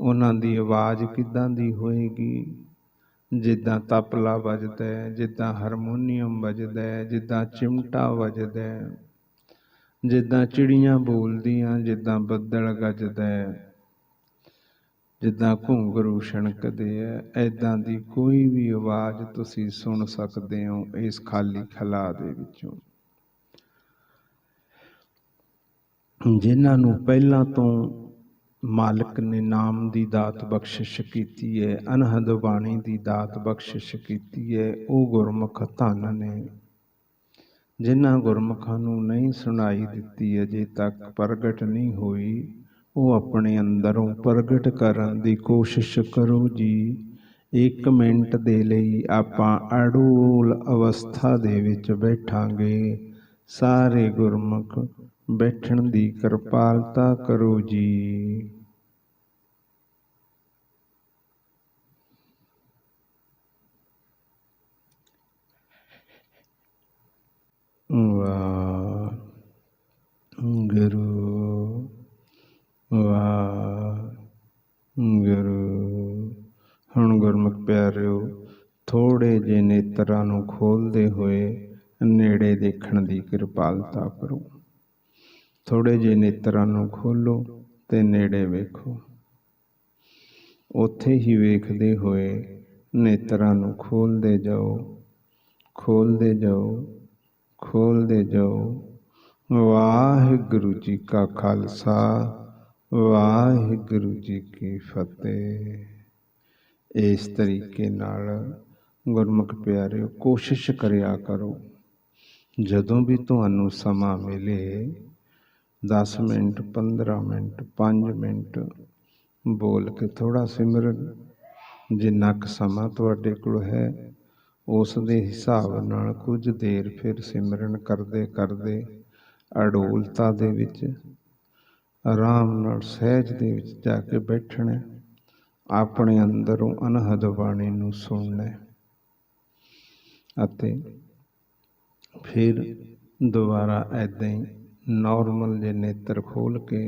Speaker 1: ਉਹਨਾਂ ਦੀ ਆਵਾਜ਼ ਕਿੱਦਾਂ ਦੀ ਹੋਏਗੀ? ਜਿੱਦਾਂ ਤਬਲਾ ਵੱਜਦਾ ਹੈ, ਜਿੱਦਾਂ ਹਾਰਮੋਨੀਅਮ ਵੱਜਦਾ ਹੈ, ਜਿੱਦਾਂ ਚਿਮਟਾ ਵੱਜਦਾ ਹੈ, ਜਿੱਦਾਂ ਚਿੜੀਆਂ ਬੋਲਦੀਆਂ, ਜਿੱਦਾਂ ਬੱਦਲ ਗੱਜਦਾ ਹੈ, ਜਿੱਦਾਂ ਘੁੰਗਰੂ ਛਣਕਦੇ ਹੈ, ਐਦਾਂ ਦੀ ਕੋਈ ਵੀ ਆਵਾਜ਼ ਤੁਸੀਂ ਸੁਣ ਸਕਦੇ ਹੋ ਇਸ ਖਾਲੀ ਖਲਾ ਦੇ ਵਿੱਚੋਂ। ਜਿਨ੍ਹਾਂ ਨੂੰ ਪਹਿਲਾਂ ਤੋਂ ਮਾਲਕ ਨੇ ਨਾਮ ਦੀ ਦਾਤ ਬਖਸ਼ਿਸ਼ ਕੀਤੀ ਹੈ, ਅਨਹਦ ਬਾਣੀ ਦੀ ਦਾਤ ਬਖਸ਼ਿਸ਼ ਕੀਤੀ ਹੈ, ਉਹ ਗੁਰਮੁਖ ਧੰਨ ਨੇ। ਜਿਨ੍ਹਾਂ ਗੁਰਮੁਖਾਂ ਨੂੰ ਨਹੀਂ ਸੁਣਾਈ ਦਿੱਤੀ ਅਜੇ ਤੱਕ ਪ੍ਰਗਟ ਨਹੀਂ ਹੋਈ, ਉਹ ਆਪਣੇ ਅੰਦਰੋਂ ਪ੍ਰਗਟ ਕਰਨ ਦੀ ਕੋਸ਼ਿਸ਼ ਕਰੋ ਜੀ। 1 ਮਿੰਟ ਦੇ ਲਈ ਆਪਾਂ ਅਡੋਲ ਅਵਸਥਾ ਦੇ ਵਿੱਚ ਬੈਠਾਂਗੇ। ਸਾਰੇ ਗੁਰਮੁਖ ਬੈਠਣ ਦੀ ਕਿਰਪਾਲਤਾ ਕਰੋ ਜੀ। ਵਾਹਿਗੁਰੂ ਵਾਹਿਗੁਰੂ। ਹੁਣ ਗੁਰਮੁਖ ਪਿਆਰਿਓ, ਥੋੜ੍ਹੇ ਜਿਹੇ ਨੇਤਰਾਂ ਨੂੰ ਖੋਲ੍ਹਦੇ ਹੋਏ ਨੇੜੇ ਦੇਖਣ ਦੀ ਕਿਰਪਾਲਤਾ ਕਰੋ। ਥੋੜ੍ਹੇ ਜਿਹੇ ਨੇਤਰਾਂ ਨੂੰ ਖੋਲ੍ਹੋ ਅਤੇ ਨੇੜੇ ਵੇਖੋ। ਉੱਥੇ ਹੀ ਵੇਖਦੇ ਹੋਏ ਨੇਤਰਾਂ ਨੂੰ ਖੋਲ੍ਹਦੇ ਜਾਓ, ਖੋਲ੍ਹਦੇ ਜਾਓ, ਖੋਲ੍ਹਦੇ ਜਾਓ। ਵਾਹਿਗੁਰੂ ਜੀ ਕਾ ਖਾਲਸਾ, ਵਾਹਿਗੁਰੂ ਜੀ ਕੀ ਫਤਿਹ। ਇਸ ਤਰੀਕੇ ਨਾਲ ਗੁਰਮੁਖ ਪਿਆਰਿਓ ਕੋਸ਼ਿਸ਼ ਕਰਿਆ ਕਰੋ, ਜਦੋਂ ਵੀ ਤੁਹਾਨੂੰ ਸਮਾਂ ਮਿਲੇ 10 ਮਿੰਟ, 15 ਮਿੰਟ, 5 ਮਿੰਟ ਬੋਲ ਕੇ ਥੋੜ੍ਹਾ ਸਿਮਰਨ, ਜਿੰਨਾ ਕੁ ਸਮਾਂ ਤੁਹਾਡੇ ਕੋਲ ਹੈ ਉਸ ਦੇ ਹਿਸਾਬ ਨਾਲ ਕੁਝ ਦੇਰ ਫਿਰ ਸਿਮਰਨ ਕਰਦੇ ਕਰਦੇ ਅਡੋਲਤਾ ਦੇ ਵਿੱਚ ਆਰਾਮ ਨਾਲ ਸਹਿਜ ਦੇ ਵਿੱਚ ਜਾ ਕੇ ਬੈਠਣਾ, ਆਪਣੇ ਅੰਦਰੋਂ ਅਨਹਦ ਬਾਣੀ ਨੂੰ ਸੁਣਨਾ ਅਤੇ ਫਿਰ ਦੁਬਾਰਾ ਇੱਦਾਂ ਹੀ ਨੋਰਮਲ ਜਿਹੇ ਨੇਤਰ ਖੋਲ੍ਹ ਕੇ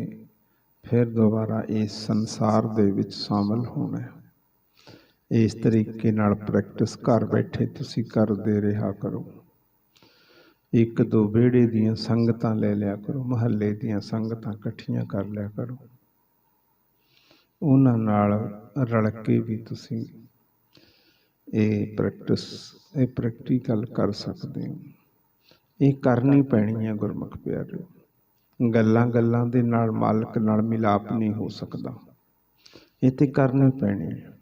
Speaker 1: ਫਿਰ ਦੁਬਾਰਾ ਇਸ ਸੰਸਾਰ ਦੇ ਵਿੱਚ ਸ਼ਾਮਲ ਹੋਣਾ। ਇਸ ਤਰੀਕੇ ਨਾਲ ਪ੍ਰੈਕਟਿਸ ਘਰ ਬੈਠੇ ਤੁਸੀਂ ਕਰਦੇ ਰਿਹਾ ਕਰੋ। 1-2 ਵਿਹੜੇ ਦੀਆਂ ਸੰਗਤਾਂ ਲੈ ਲਿਆ ਕਰੋ, ਮੁਹੱਲੇ ਦੀਆਂ ਸੰਗਤਾਂ ਇਕੱਠੀਆਂ ਕਰ ਲਿਆ ਕਰੋ। ਉਹਨਾਂ ਨਾਲ ਰਲ ਕੇ ਵੀ ਤੁਸੀਂ ਇਹ ਪ੍ਰੈਕਟੀਕਲ ਕਰ ਸਕਦੇ ਹੋ। ਇਹ ਕਰਨੀ ਪੈਣੀ ਹੈ ਗੁਰਮੁਖ ਪਿਆਰਿਓ। ਗੱਲਾਂ ਦੇ ਨਾਲ ਮਾਲਕ ਨਾਲ ਮਿਲਾਪ ਨਹੀਂ ਹੋ ਸਕਦਾ। ਇਹ ਤੇ ਕਰਨੀ ਪੈਣੀ ਹੈ।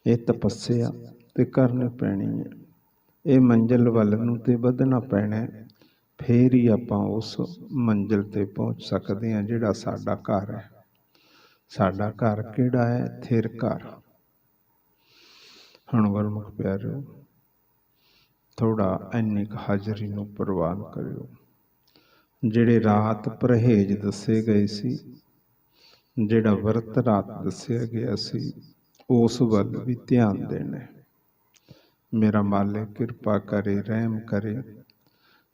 Speaker 1: ਇਹ ਤਪੱਸਿਆ ਤੇ ਕਰਨੀ ਪੈਣੀ ਹੈ। ਇਹ ਮੰਜ਼ਿਲ ਵੱਲ ਨੂੰ ਤੇ ਵਧਣਾ ਪੈਣਾ, ਫੇਰ ਹੀ ਆਪਾਂ ਉਸ ਮੰਜ਼ਿਲ ਤੇ ਪਹੁੰਚ ਸਕਦੇ ਹਾਂ ਜਿਹੜਾ ਸਾਡਾ ਘਰ ਹੈ। ਸਾਡਾ ਘਰ ਕਿਹੜਾ ਹੈ? ਥਿਰ ਘਰ। ਹੁਣ ਗੁਰਮੁਖ ਪਿਆਰਿਓ ਥੋੜ੍ਹਾ ਇੰਨੀ ਕੁ ਹਾਜ਼ਰੀ ਨੂੰ ਪ੍ਰਵਾਨ ਕਰਿਓ। ਜਿਹੜੇ ਰਾਤ ਪਰਹੇਜ਼ ਦੱਸੇ ਗਏ ਸੀ, ਜਿਹੜਾ ਵਰਤ ਰਾਤ ਦੱਸਿਆ ਗਿਆ ਸੀ, ਉਸ ਵੱਲ ਵੀ ਧਿਆਨ ਦੇਣਾ। ਮੇਰਾ ਮਾਲਿਕ ਕਿਰਪਾ ਕਰੇ, ਰਹਿਮ ਕਰੇ,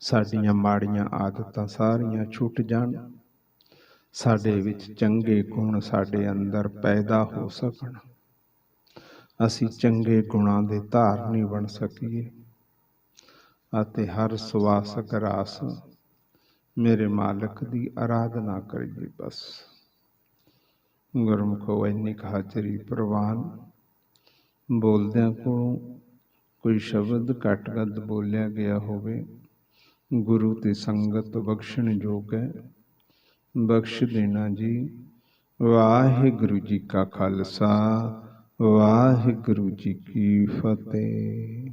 Speaker 1: ਸਾਡੀਆਂ ਮਾੜੀਆਂ ਆਦਤਾਂ ਸਾਰੀਆਂ ਛੁੱਟ ਜਾਣ, ਸਾਡੇ ਵਿੱਚ ਚੰਗੇ ਗੁਣ ਸਾਡੇ ਅੰਦਰ ਪੈਦਾ ਹੋ ਸਕਣ, ਅਸੀਂ ਚੰਗੇ ਗੁਣਾਂ ਦੇ ਧਾਰਨੀ ਬਣ ਸਕੀਏ ਅਤੇ ਹਰ ਸਵਾਸ ਗਰਾਸ ਮੇਰੇ ਮਾਲਕ ਦੀ ਆਰਾਧਨਾ ਕਰੀਏ। ਬਸ ਗੁਰਮੁਖੋ ਇੰਨੀ ਕੁ ਹਾਜ਼ਰੀ ਪ੍ਰਵਾਨ। ਬੋਲਦਿਆਂ ਕੋਲੋਂ ਕੋਈ ਸ਼ਬਦ ਘੱਟ ਵੱਧ ਬੋਲਿਆ ਗਿਆ ਹੋਵੇ, ਗੁਰੂ ਤੇ ਸੰਗਤ ਬਖਸ਼ਣ ਯੋਗ ਹੈ, ਬਖਸ਼ ਦੇਣਾ ਜੀ। ਵਾਹਿਗੁਰੂ ਜੀ ਕਾ ਖਾਲਸਾ, ਵਾਹਿਗੁਰੂ ਜੀ ਕੀ ਫਤਿਹ।